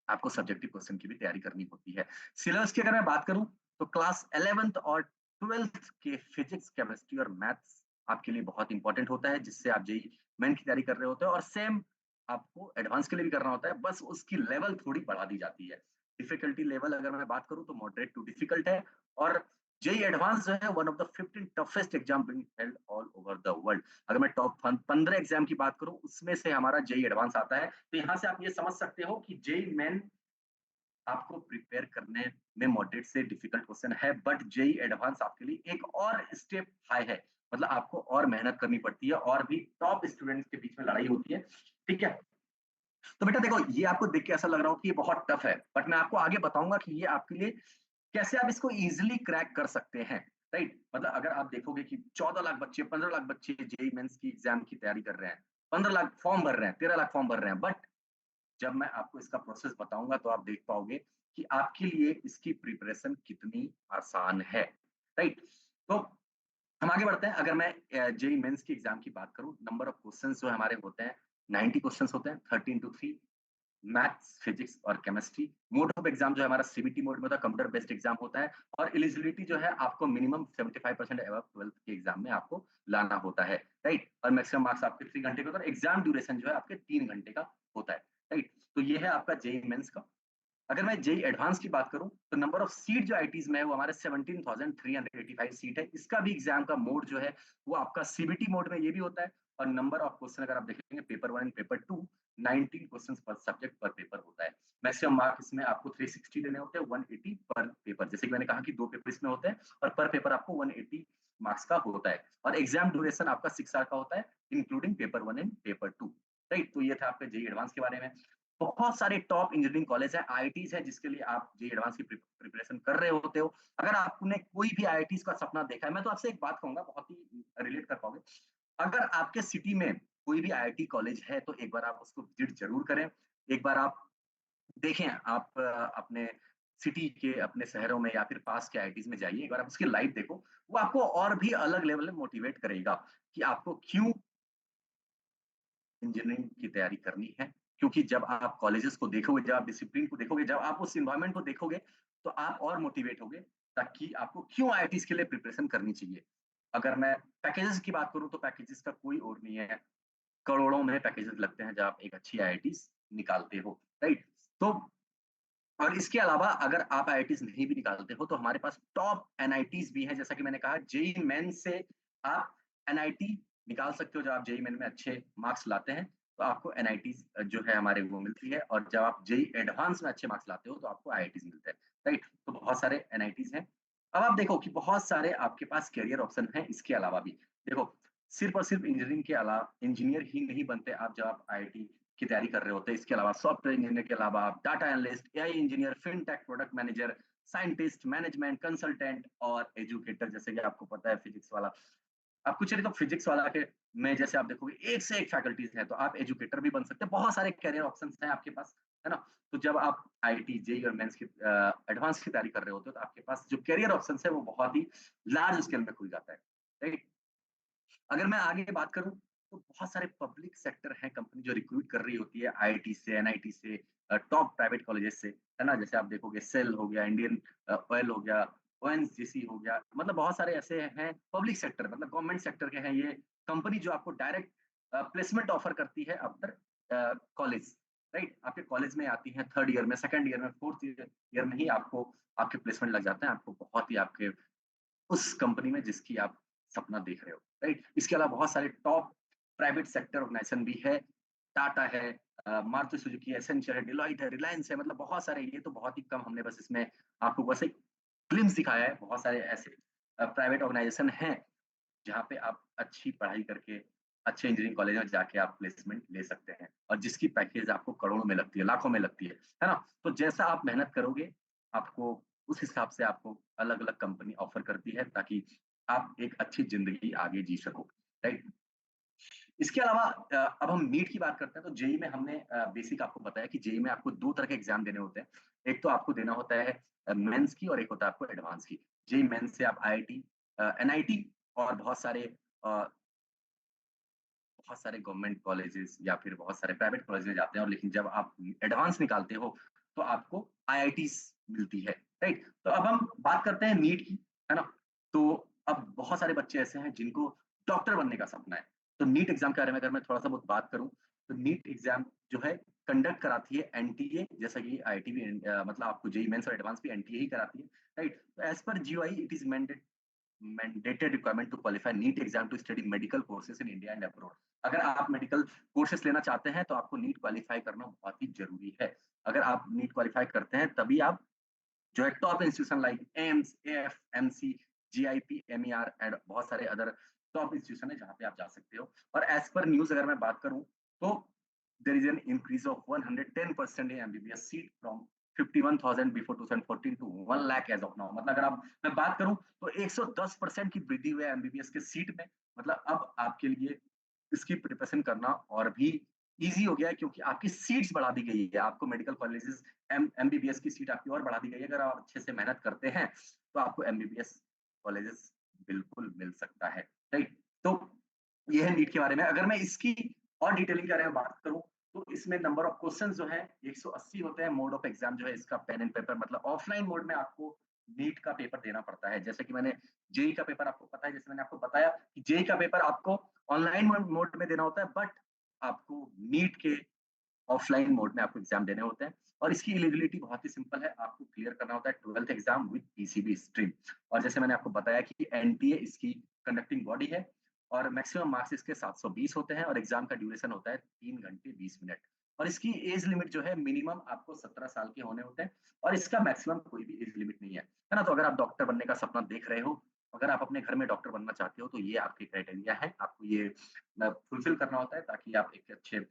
आपको सब्जेक्टिव क्वेश्चन की भी तैयारी करनी होती है। सिलेबस की अगर मैं बात करूं तो क्लास 11th और 12th के फिजिक्स, केमिस्ट्री और मैथ्स आपके लिए बहुत इंपॉर्टेंट होता है, जिससे आप जेईई मेन की तैयारी कर रहे होते हो, और सेम आपको एडवांस के लिए भी करना होता है, बस उसकी लेवल थोड़ी बढ़ा दी जाती है। डिफिकल्टी लेवल अगर मैं बात करूं तो मॉडरेट टू डिफिकल्ट है, और जेईई एडवांस जो है one of the 15 toughest exam being held all over the world. अगर मैं टॉप 15 एग्जाम की बात करूं उसमें से हमारा जेईई एडवांस आता है। तो यहाँ से आप ये समझ सकते हो कि जेईई मेन आपको प्रिपेयर करने में मॉडरेट से डिफिकल्ट क्वेश्चन है, बट जेई एडवांस आपके लिए एक और स्टेप हाई है। मतलब आपको और मेहनत करनी पड़ती है, और भी टॉप स्टूडेंट्स के बीच में लड़ाई होती है। ठीक है, तो बेटा देखो, ये आपको देख के ऐसा लग रहा हो कि ये बहुत टफ है, बट मैं आपको आगे बताऊंगा कि ये आपके लिए कैसे आप इसको इजिली क्रैक कर सकते हैं। राइट, मतलब अगर आप देखोगे कि 14 लाख बच्चे, 15 लाख बच्चे जेई मेंस की एग्जाम की तैयारी कर रहे हैं, 15 लाख फॉर्म भर रहे हैं, 13 लाख फॉर्म भर रहे हैं, बट जब मैं आपको इसका प्रोसेस बताऊंगा तो आप देख पाओगे कि आपके लिए इसकी प्रिपरेशन कितनी आसान है। राइट, तो हम आगे बढ़ते हैं। अगर मैं जेई मेंस की एग्जाम की बात करूं, नंबर ऑफ क्वेश्चंस जो हमारे होते हैं 90 क्वेश्चंस होते हैं, 13 to 3, मैथ्स, फिजिक्स और केमिस्ट्री। मोड ऑफ एग्जाम जो है हमारा सीबीटी मोड में होता है, कंप्यूटर बेस्ड एग्जाम होता है, और एलिजिबिलिटी जो है आपको मिनिमम 75% अबव 12th के एग्जाम में आपको लाना होता है। राइट, और मैक्सिमम मार्क्स आपके 3 घंटे के होता है, एग्जाम ड्यूरेशन जो है आपके 3 घंटे का होता है। राइट, तो ये है आपका जेई मेंस का। अगर मैं जेई एडवांस की बात करूं तो नंबर ऑफ सीट जो आईटीज में है वो हमारे 17,385 सीट है। इसका भी एग्जाम का मोड जो है वो आपका सीबीटी मोड में ये भी होता है, और नंबर ऑफ क्वेश्चन अगर आप देखेंगे पेपर 1 एंड पेपर 2, 19 क्वेश्चंस पर सब्जेक्ट पर पेपर होता है। मैक्सिमम मार्क इसमें आपको 360 लेने होते हैं, 180 पर पेपर। जैसे कि मैंने कहा कि 2 पेपर इसमें होते हैं, और पर पेपर आपको 180 मार्क्स का होता है, और एग्जाम ड्यूरेशन आपका 6 आवर का होता है, including paper 1 and paper 2। Right, तो ये था आपके जेई एडवांस के बारे में। बहुत सारे टॉप इंजीनियरिंग कॉलेज है, आईआईटीज है, जिसके लिए आप जेईई एडवांस की प्रिपरेशन कर रहे होते हो। अगर आपने कोई भी आईआईटीज का सपना देखा है, मैं तो आपसे एक बात कहूंगा, बहुत ही रिलेट कर पाओगे। अगर आपके सिटी में कोई भी आईआईटी कॉलेज है तो एक बार आप उसको विजिट जरूर करें। एक बार आप देखें, आप अपने सिटी के, अपने शहरों में या फिर पास के आईआईटीज में जाइए, एक बार आप उसकी लाइव देखो। वो आपको और भी अलग लेवल में मोटिवेट करेगा कि आपको क्यों इंजीनियरिंग की तैयारी करनी है। क्योंकि जब आप कॉलेजेस को देखोगे, जब आप डिसिप्लिन को देखोगे, जब आप उस इन्वायरमेंट को देखोगे, तो आप और मोटिवेट होगे ताकि आपको क्यों आईआईटीज के लिए प्रिपरेशन करनी चाहिए। अगर मैं पैकेजेस की बात करूं तो पैकेजेस का कोई और नहीं है, करोड़ों में पैकेजेस लगते हैं जब आप एक अच्छी आईआईटीज निकालते हो। राइट, तो और इसके अलावा अगर आप आईआईटीज नहीं भी निकालते हो तो हमारे पास टॉप एनआईटीज भी हैं। जैसा कि मैंने कहा, जेई मेन से आप एनआईटी निकाल सकते हो। जब आप जेई मेन में अच्छे मार्क्स लाते हैं तो आपको एनआईटीज जो है हमारे वो मिलती है, और जब आप जेई एडवांस में अच्छे मार्क्स लाते हो तो आपको आईआईटीज मिलते हैं। राइट, तो बहुत सारे एनआईटीज हैं। अब आप देखो कि बहुत सारे आपके पास करियर ऑप्शन हैं इसके अलावा भी। देखो, सिर्फ और सिर्फ इंजीनियरिंग के अलावा इंजीनियर ही नहीं बनते आप जब आप आईआईटी की तैयारी कर रहे होते हैं। इसके अलावा सॉफ्टवेयर इंजीनियर के अलावा आप data analyst, AI engineer, fintech product manager, scientist, management consultant और एजुकेटर, जैसे कि आपको पता है फिजिक्स वाला। आप कुछ नहीं तो फिजिक्स वाला के में जैसे आप देखोगे एक से एक फैकल्टीज है, तो आप एजुकेटर भी बन सकते हैं। बहुत सारे करियर ऑप्शंस हैं आपके पास, है ना। तो जब आप आईआईटी, जेईई और मेंस की एडवांस की तैयारी कर रहे होते हो तो आपके पास जो करियर ऑप्शंस है वो बहुत ही लार्ज स्केल में खुल जाता है। राइट, अगर मैं आगे बात करूं तो बहुत सारे पब्लिक सेक्टर हैं, कंपनी जो रिक्रूट कर रही होती है आईआईटी से, एनआईटी से, टॉप प्राइवेट कॉलेजेस से, है ना। जैसे आप देखोगे सेल हो गया, इंडियन ऑयल हो गया, ओएनजीसी हो गया, मतलब बहुत सारे ऐसे हैं पब्लिक सेक्टर, मतलब गवर्नमेंट सेक्टर के हैं ये कंपनी, जो आपको डायरेक्ट प्लेसमेंट ऑफर करती है आफ्टर कॉलेज। राइट, आपके कॉलेज में आती है, थर्ड ईयर में, सेकंड ईयर में, फोर्थ ईयर में ही आपको आपके प्लेसमेंट लग जाते हैं। आपको बहुत ही आपके उस कंपनी में जिसकी आप सपना देख रहे हो। राइट, इसके अलावा बहुत सारे टॉप प्राइवेट सेक्टर ऑर्गेनाइजेशन भी है, टाटा है, मारुति सुजुकी, एसेंचर है, डेलॉइट है, रिलायंस है, मतलब बहुत सारे, ये तो बहुत ही कम हमने बस इसमें आपको बस एक ग्लिम्प्स दिखाया है। बहुत सारे ऐसे प्राइवेट ऑर्गेनाइजेशन हैं जहाँ पे आप अच्छी पढ़ाई करके अच्छे इंजीनियरिंग कॉलेज में जाके आप प्लेसमेंट ले सकते हैं और जिसकी पैकेज आपको करोड़ों में लगती है, लाखों में लगती है ना? तो जैसा आप मेहनत करोगे, आपको उस हिसाब से आपको अलग-अलग कंपनी ऑफर करती है ताकि आप एक अच्छी ज़िंदगी आगे जी सको, राइट? इसके अलावा अब हम नीट की बात करते हैं, तो जेईई में हमने बेसिक आपको बताया कि जेईई में आपको 2 तरह के एग्ज़ाम देने होते हैं। एक तो आपको देना होता है मेंस की और एक होता है आपको एडवांस की। जेईई मेंस से आप आईआईटी एनआईटी और अ, बहुत सारे गवर्नमेंट कॉलेजेस या फिर बहुत सारे प्राइवेट कॉलेज में जाते हैं और लेकिन जब आप एडवांस निकालते हो, तो आपको आईआईटीज़ मिलती है, राइट? तो अब हम बात करते हैं नीट की, है ना? तो अब बहुत सारे बच्चे ऐसे हैं जिनको डॉक्टर बनने का सपना है। तो नीट एग्ज़ाम के बारे में अगर मैं थोड़ा-सा बहुत बात करूँ, तो नीट एग्ज़ाम जो है कंडक्ट कराती है एनटीए, जैसा कि आईआईटी भी मतलब आपको जेईई मेंस और एडवांस भी एनटीए ही कराती है, राइट? तो as per GOI it is mandated requirement to qualify NEET exam to study medical courses in India and abroad. अगर आप मेडिकल कोर्सेस लेना चाहते हैं तो आपको नीट क्वालिफाई करना बहुत ही जरूरी है। अगर आप नीट क्वालिफाई करते हैं तभी आप जो है top institution like AIIMS, AFMC, JIPMER and बहुत सारे अदर टॉप इंस्टीट्यूशन है जहाँ पे आप जा सकते हो। और एज पर न्यूज़ अगर मैं बात करूँ तो there is an increase of 110% in MBBS seat from 51,000 before 2014 to 1 lakh as of now. मतलब अगर आप मैं बात करूँ तो 110% की वृद्धि हुई है एमबीबीएस के सीट में। मतलब अब आपके लिए इसकी प्रिपरेशन करना और भी ईज़ी हो गया है क्योंकि आपकी सीट्स बढ़ा दी गई है। आपको मेडिकल कॉलेजेस एमबीबीएस की सीट आपकी और बढ़ा दी गई है। अगर आप अच्छे से मेहनत करते हैं, तो आपको एमबीबीएस कॉलेजेस बिल्कुल मिल सकता है, राइट? तो ये है नीट के बारे में। अगर मैं इसकी और डिटेलिंग के बारे में बात करूँ, तो इसमें नंबर ऑफ क्वेश्चन्स जो है 180 होते हैं। मोड ऑफ एग्ज़ाम जो है इसका पेन एंड पेपर मतलब ऑफलाइन मोड में आपको नीट का पेपर देना पड़ता है। जैसे कि मैंने जेईई का पेपर आपको पता है, जैसे मैंने आपको बताया कि जेईई का पेपर आपको ऑनलाइन मोड में देना होता है, बट आपको नीट के ऑफलाइन मोड में आपको एग्जाम देने होते हैं और इसकी एलिजिबिलिटी बहुत ही सिंपल है। आपको क्लियर करना होता है 12th exam with PCB stream. और जैसे मैंने आपको बताया कि एनटीए इसकी कंडक्टिंग बॉडी है और मैक्सिमम मार्क्स इसके 720 होते हैं और एग्जाम का ड्यूरेशन होता है 3 घंटे 20 मिनट। और इसकी एज लिमिट जो है मिनिमम आपको 17 साल के होने होते हैं और इसका मैक्सिमम कोई भी एज लिमिट नहीं है ना? तो अगर आप डॉक्टर बनने का सपना देख रहे हो, अगर आप अपने घर में डॉक्टर बनना चाहते हो, तो ये आपके क्राइटेरिया है। आपको ये फुलफिल करना होता है ताकि आप एक अच्छे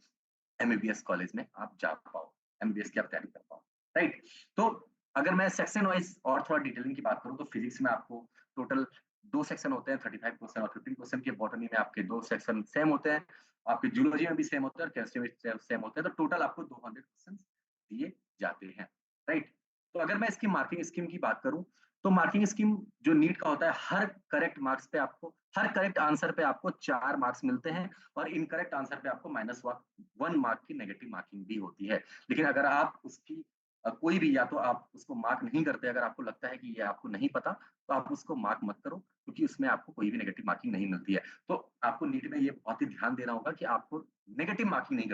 एमबीबीएस कॉलेज में आप जा पाओ, एमबीबीएस की आप तैयारी कर पाओ, राइट? तो अगर मैं सेक्शन वाइज़ और थोड़ा डिटेलिंग की बात करूँ तो फिजिक्स में आपको टोटल 2 सेक्शन होते हैं, 35 क्वेश्चन और 15 क्वेश्चन के। बॉटनी में आपके 2 सेक्शन सेम होते हैं, आपके जूलॉजी में भी सेम होते हैं और केमिस्ट्री में सेम होते हैं, तो टोटल आपको 200 क्वेश्चंस दिए जाते हैं, राइट? तो अगर मैं इसकी मार्किंग स्कीम की बात करूँ, तो मार्किंग स्कीम जो नीट का होता है, हर करेक्ट आंसर पे आपको 4 मार्क्स मिलते हैं और इनकरेक्ट आंसर पे आपको माइनस 1 मार्क की नेगेटिव मार्किंग भी होती है। लेकिन अगर आप उसकी कोई भी या तो आप उसको मार्क नहीं करते, अगर आपको लगता है कि ये आपको नहीं पता, तो आप उसको मार्क मत करो क्योंकि उसमें आपको कोई भी नेगेटिव मार्किंग नहीं मिलती है। तो आपको नीट में ये बहुत ही ध्यान देना होगा कि आपको नेगेटिव मार्किंग नहीं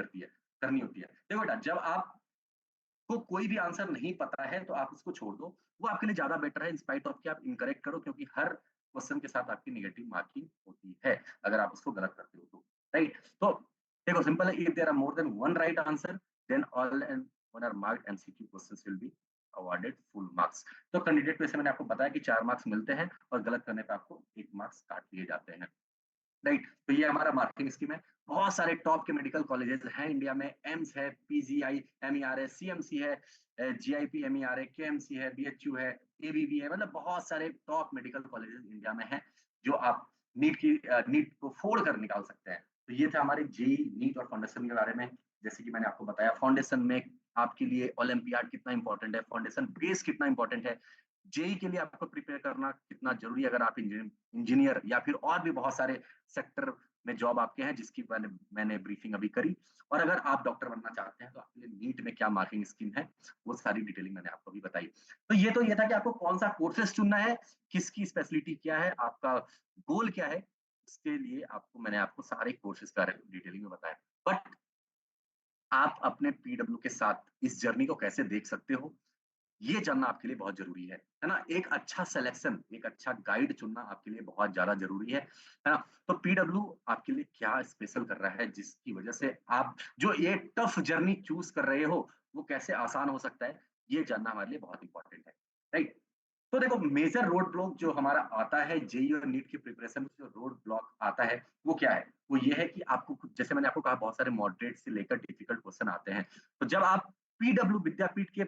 करनी होती है। देखो बेटा, जब आपको कोई भी आंसर नहीं पता है, तो आप उसको छोड़ दो। वो आपके लिए ज़्यादा बेटर है इन स्पाइट ऑफ कि आप इनकरेक्ट करो क्योंकि हर क्वेश्चन के साथ आपकी नेगेटिव मार्किंग होती है, अगर आप उसको गलत करते हो तो, राइट? तो देखो सिंपल है, if there are more than 1 right answer, then all and one are marked MCQ questions will be awarded full marks. तो कैंडिडेट को, जैसे मैंने आपको बताया कि 4 मार्क्स मिलते हैं और गलत करने पे आपको 1 मार्क्स काट दिए जाते हैं। राइट? तो ये हमारा मार्केटिंग स्कीम है। बहुत सारे टॉप के मेडिकल कॉलेजेस हैं इंडिया में। एम्स है, पीजीआई, एमईआर है, सीएमसी है, जीआईपी, एमईआर है, केएमसी है, बीएचयू है, एबीबी है। मतलब बहुत सारे टॉप मेडिकल कॉलेजेस इंडिया में हैं, जो आप नीट को फोड़ कर निकाल सकते हैं। तो ये था हमारे जेईई, नीट और फाउंडेशन के बारे में। जैसे कि मैंने आपको बताया, फाउंडेशन में आपके लिए ओलंपियाड कितना इंपॉर्टेंट है, फाउंडेशन बेस कितना इंपॉर्टेंट है, जेईई के लिए आपको प्रिपेयर करना कितना जरूरी है, अगर आप इंजीनियर या फिर और भी बहुत सारे सेक्टर में जॉब आपके हैं, जिसकी मैंने मैंने ब्रीफिंग अभी करी। और अगर आप डॉक्टर बनना चाहते हैं तो आपके लिए नीट में क्या मार्किंग स्कीम है, वो सारी डिटेलिंग मैंने आपको अभी बताई। तो ये था कि आपको कौन सा कोर्सेज चुनना है, किसकी स्पेशलिटी क्या है, आपका गोल क्या है, उसके लिए मैंने आपको सारे कोर्सेज का डिटेलिंग में बताया। बट आप अपने पीडब्ल्यू के साथ इस जर्नी को कैसे देख सकते हो, ये जानना आपके लिए बहुत ज़रूरी है ना? एक अच्छा सिलेक्शन, एक अच्छा गाइड चुनना आपके लिए बहुत ज़्यादा ज़रूरी है ना? तो पीडब्ल्यू आपके लिए क्या स्पेशल कर रहा है जिसकी वज़ह से आप जो ये टफ जर्नी चूज़ कर रहे हो, वो कैसे आसान हो सकता है, ये जानना हमारे लिए बहुत इम्पोर्टेंट है, राइट? तो देखो मेजर रोड ब्लॉक जो हमारा आता है जेईई और नीट की प्रिपरेशन में जो रोड ब्लॉक आता है, वो क्या है? वो ये है कि आपको कुछ जैसे मैंने आपको कहा बहुत सारे मॉडरेट से लेकर डिफिकल्ट क्वेश्चन आते हैं। तो जब आप पीडब्ल्यू विद्यापीठ के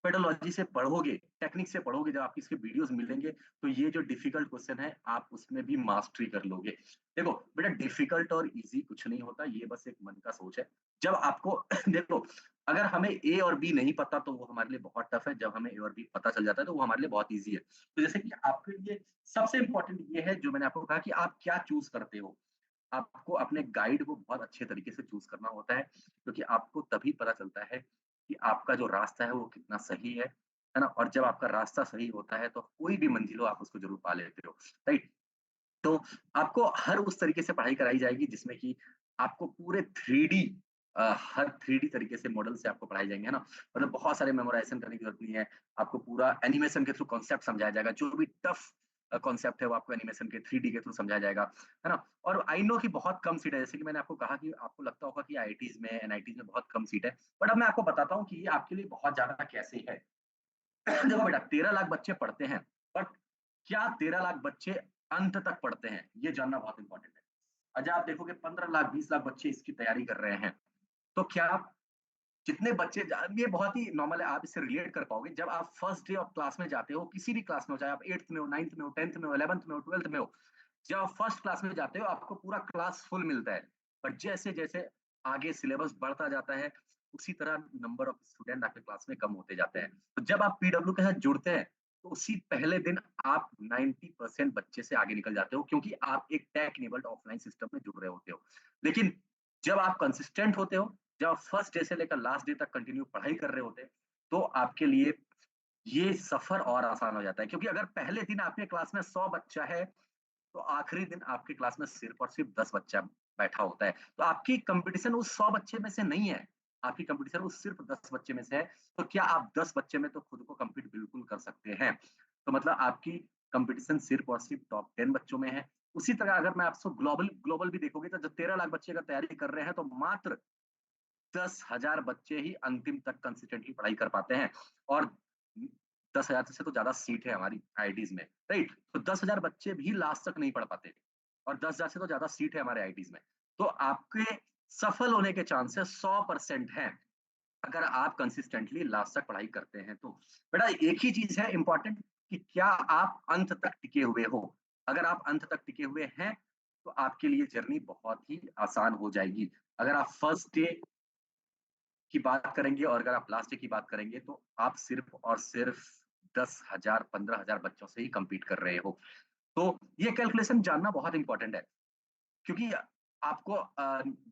पेडोलॉजी से पढ़ोगे, टेक्निक से पढ़ोगे, जब आपको इसके वीडियोज़ मिलेंगे, तो ये जो डिफिकल्ट क्वेश्चन है, आप उसमें भी मास्टरी कर लोगे। देखो, बेटा डिफिकल्ट और ईज़ी कुछ नहीं होता, ये बस एक मन का सोच है। जब आपको देखो, अगर हमें ए और बी नहीं पता, तो वो हमारे लिए बहुत टफ है, जब हमें ए और बी पता चल जाता है, तो वो हमारे लिए बहुत ईज़ी है। तो जैसे कि आपके लिए सबसे इम्पोर्टेंट ये है, जो मैंने आपको कहा कि आप क्या चूज़ करते हो। आपको अपने गाइड को बहुत अच्छे तरीके से चूज़ करना होता है, क्योंकि आपको तभी पता चलता है कि आपका जो रास्ता है वो कितना सही है ना? और जब आपका रास्ता सही होता है तो कोई भी मंजिल हो आप उसको ज़रूर पा लेते हो, राइट? तो आपको हर उस तरीके से पढ़ाई कराई जाएगी जिसमें कि आपको पूरे 3D हर 3D तरीके से मॉडल से आपको पढ़ाए जाएँगे, है ना? मतलब बहुत सारे मेमोराइज़ेशन करने की ज़रूरत नहीं है। आपको पूरा एनिमेशन के थ्रू कॉन्सेप्ट समझाया जाएगा, जो भी टफ कॉन्सेप्ट है वो आपको एनिमेशन के 3D के थ्रू समझाया जाएगा, है ना? और आई नो कि बहुत कम सीट है, जैसे कि मैंने आपको कहा कि आपको लगता होगा कि आईआईटीज़ में, एनआईटीज़ में बहुत कम सीट है। बट अब मैं आपको बताता हूँ कि ये आपके लिए बहुत ज़्यादा कैसे है। देखो बेटा 13 लाख बच्चे पढ़ते हैं, बट क्या 13 लाख बच्चे अंत तक पढ़ते हैं? ये जानना बहुत इम्पोर्टेंट है। आज आप देखोगे 15 लाख, 20 लाख बच्चे इसकी तैयारी कर रहे हैं। तो क्या जितने बच्चे ये बहुत ही नॉर्मल है, आप इससे रिलेट कर पाओगे। जब आप फर्स्ट डे ऑफ क्लास में जाते हो, किसी भी क्लास में हो, चाहे आप 8th में हो, 9th में हो, 10th में हो, 11th में हो, 12th में हो, जब आप फर्स्ट क्लास में जाते हो, आपको पूरा क्लास फुल मिलता है। पर जैसे-जैसे आगे सिलेबस बढ़ता जाता है, उसी तरह नंबर ऑफ स्टूडेंट आपके क्लास में कम होते जाते हैं। तो जब आप पीडब्ल्यू के साथ जुड़ते हैं, तो उसी पहले दिन आप 90% बच्चे से आगे निकल जाते हो, क्योंकि आप एक टेक इनेबल्ड ऑफलाइन सिस्टम में जुड़ रहे होते हो। लेकिन जब आप कंसिस्टेंट होते हो, जब आप फर्स्ट डे से लेकर लास्ट डे तक कंटिन्यू पढ़ाई कर रहे होते हैं, तो आपके लिए ये सफ़र और आसान हो जाता है, क्योंकि अगर पहले दिन आपके क्लास में 100 बच्चा है, तो आखिरी दिन आपकी क्लास में सिर्फ और सिर्फ 10 बच्चा बैठा होता है। तो आपकी कॉम्पिटिशन उस 100 बच्चे में से नहीं है, आपकी कॉम्पिटिशन उस सिर्फ 10 बच्चे में से है। तो क्या आप 10 बच्चे में तो खुद को कम्पीट बिल्कुल कर सकते हैं। तो मतलब आपकी कॉम्पिटिशन सिर्फ और सिर्फ टॉप 10 बच्चों में है। उसी तरह अगर मैं आपसे ग्लोबल ग्लोबल भी देखोगे, तो जो 13 लाख बच्चे अगर तैयारी कर रहे हैं, तो मात्र 10,000 बच्चे ही अंतिम तक कंसिस्टेंटली पढ़ाई कर पाते हैं। और 10,000 से तो ज़्यादा सीट है हमारी आईआईटीज़ में, राइट? तो 10,000 बच्चे भी लास्ट तक नहीं पढ़ पाते और 10,000 से तो ज़्यादा सीट है हमारे आईआईटीज़ में। तो आपके सफल होने के चांसेस 100% हैं, अगर आप कंसिस्टेंटली लास्ट तक पढ़ाई करते हैं तो। बेटा एक ही चीज़ है इम्पोर्टेंट, कि क्या आप अंत तक टिके हुए हो? अगर आप अंत तक टिके हुए हैं, तो आपके लिए जर्नी बहुत ही आसान हो जाएगी। अगर आप फर्स्ट डे की बात करेंगे और अगर आप लास्ट डे की बात करेंगे, तो आप सिर्फ़ और सिर्फ़ 10,000 15,000 बच्चों से ही कम्पीट कर रहे हो। तो ये कैलकुलेशन जानना बहुत इम्पोर्टेंट है, क्योंकि आपको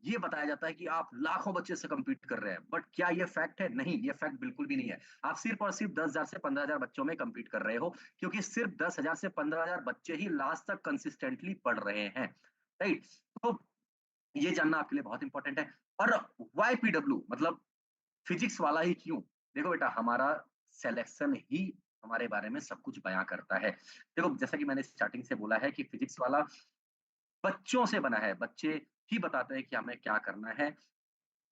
ये बताया जाता है कि आप लाखों बच्चे से कम्पीट कर रहे हैं, बट क्या ये फैक्ट है? नहीं, ये फैक्ट बिल्कुल भी नहीं है। आप सिर्फ़ और सिर्फ़ 10,000 से 15,000 बच्चों में कम्पीट कर रहे हो, क्योंकि सिर्फ़ 10,000 से 15,000 बच्चे ही लास्ट तक कंसिस्टेंटली पढ़ रहे हैं, राइट? तो ये जानना आपके लिए बहुत इम्पोर्टेंट है। और व्हाई पीडब्ल्यू, मतलब फिजिक्स वाला ही क्यों? देखो बेटा हमारा सिलेक्शन ही हमारे बारे में सब कुछ बयाँ करता है। देखो जैसा कि मैंने स्टार्टिंग से बोला है कि फिजिक्स वाला बच्चों से बना है, बच्चे ही बताते हैं कि हमें क्या करना है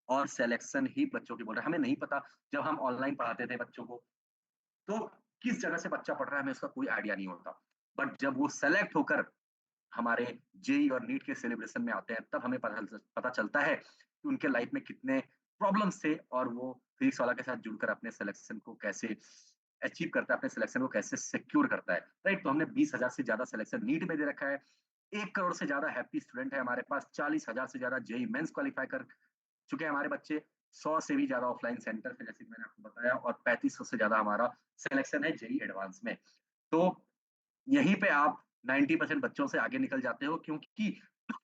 और सिलेक्शन ही बच्चों की बोल रहा है। हमें नहीं पता, जब हम ऑनलाइन पढ़ाते थे बच्चों को, तो किस जगह से बच्चा पढ़ रहा है हमें उसका कोई आइडिया नहीं होता। बट जब वो सेलेक्ट होकर हमारे जेईई और नीट के सेलिब्रेशन में आते हैं, तब हमें पता चलता है कि उनके लाइफ में कितने प्रॉब्लम्स थे और वो फिजिक्स वाला के साथ जुड़कर अपने सिलेक्शन को कैसे अचीव करता है, अपने सिलेक्शन को कैसे सिक्योर करता है, राइट? तो हमने 20,000 से ज़्यादा सिलेक्शन नीट में दे रखा है, 1 करोड़ से ज़्यादा हैप्पी स्टूडेंट है हमारे पास, 40,000 से ज़्यादा जेईई मेंस क्वालीफाई कर चुके हैं हमारे बच्चे, 100 से भी ज़्यादा ऑफलाइन सेंटर पे, जैसे कि मैंने आपको बताया, और 3500 से ज़्यादा हमारा सिलेक्शन है जेईई एडवांस में। तो यहीं पे आप 90% बच्चों से आगे निकल जाते हो, क्योंकि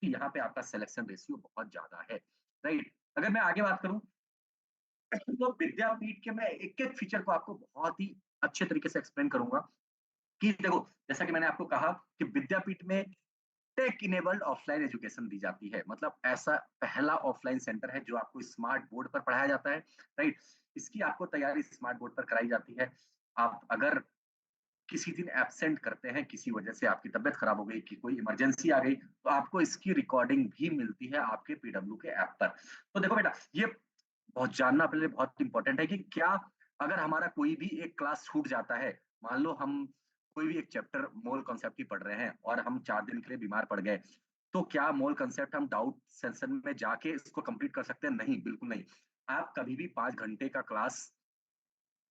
यहाँ पे आपका सिलेक्शन रेशियो बहुत ज़्यादा है, राइट? अगर मैं आगे बात करूँ, तो विद्यापीठ के मैं एक-एक फीचर को आपको बहुत ही अच्छे तरीके से एक्सप्लेन करूँगा कि देखो, जैसा कि मैंने आपको कहा कि विद्यापीठ में टेक इनेबल्ड ऑफलाइन एजुकेशन दी जाती है। मतलब ऐसा पहला ऑफलाइन सेंटर है जो आपको स्मार्ट बोर्ड पर पढ़ाया जाता है, राइट? इसकी आपको तैयारी स्मार्ट बोर्ड पर कराई जाती है। आप अगर किसी दिन एब्सेंट करते हैं, किसी वजह से आपकी तबीयत खराब हो गई, कि कोई इमरजेंसी आ गई, तो आपको इसकी रिकॉर्डिंग भी मिलती है आपके पीडब्ल्यू के ऐप पर। तो देखो बेटा, ये बहुत जानना अपने लिए बहुत इंपॉर्टेंट है कि क्या अगर हमारा कोई भी एक क्लास छूट जाता है, मान लो हम कोई भी एक चैप्टर मोल कॉन्सेप्ट ही पढ़ रहे हैं और हम 4 दिन के लिए बीमार पड़ गए, तो क्या मोल कॉन्सेप्ट हम डाउट सेशन में जाके इसको कंप्लीट कर सकते हैं? नहीं, बिल्कुल नहीं। आप कभी भी 5 घंटे का क्लास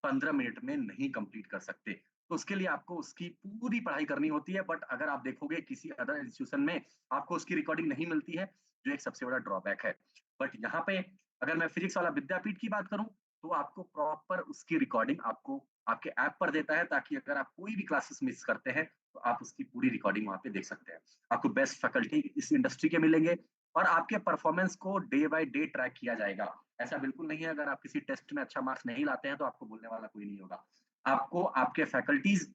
15 मिनट में नहीं कंप्लीट कर सकते। तो उसके लिए आपको उसकी पूरी पढ़ाई करनी होती है, बट अगर आप देखोगे किसी अदर इंस्टीट्यूशन में आपको उसकी रिकॉर्डिंग नहीं मिलती है, जो एक सबसे बड़ा ड्रॉबैक है। बट यहाँ पे अगर मैं फिजिक्स वाला विद्यापीठ की बात करूँ, तो आपको प्रॉपर उसकी रिकॉर्डिंग आपको आपके ऐप पर देता है, ताकि अगर आप कोई भी क्लासेस मिस करते हैं, तो आप उसकी पूरी रिकॉर्डिंग वहाँ पे देख सकते हैं। आपको बेस्ट फैकल्टी इस इंडस्ट्री के मिलेंगे और आपके परफॉर्मेंस को डे बाय डे ट्रैक किया जाएगा। ऐसा बिल्कुल नहीं है अगर आप किसी टेस्ट में अच्छा मार्क्स नहीं लाते हैं तो आपको बोलने वाला कोई नहीं होगा। आपको आपके फैकल्टीज़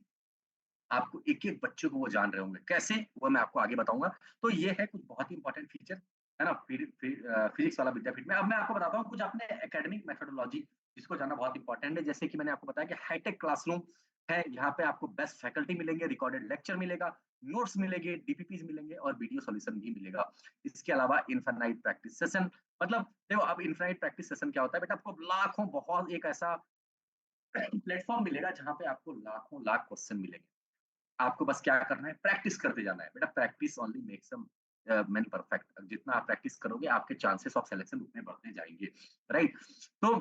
आपको एक-एक बच्चे को वो जान रहे होंगे। कैसे? वो मैं आपको आगे बताऊँगा। तो ये है कुछ बहुत ही इम्पोर्टेंट फीचर, है ना? फिजिक्स वाला विद्यापीठ में। अब मैं आपको बताता हूँ कुछ अपने एकेडमिक मेथोडोलॉजी, जिसको जानना बहुत इम्पोर्टेंट है। जैसे कि मैंने आपको बताया कि हाईटेक क्लासरूम है, यहाँ पे आपको बेस्ट फैकल्टी मिलेंगे, रिकॉर्डेड लेक्चर मिलेगा, नोट्स मिलेंगे, डीपीपीज़ मिलेंगे और वीडियो सॉल्यूशन भी मिलेगा। इसके अलावा इनफाइनाइट प्रैक्टिस सेशन, मतलब देखो अब इनफाइनाइट प्रैक्टिस सेशन क्या होता है बेटा, आपको लाखों बहुत एक ऐसा प्लेटफ़ॉर्म मिलेगा जहाँ पे आपको लाखों लाख क्वेश्चन मिलेंगे। आपको बस क्या करना है, प्रैक्टिस करते जाना है। बेटा practice only makes man perfect. जितना आप प्रैक्टिस करोगे, आपके चांसेस ऑफ सिलेक्शन उतने बढ़ते जाएँगे, राइट? तो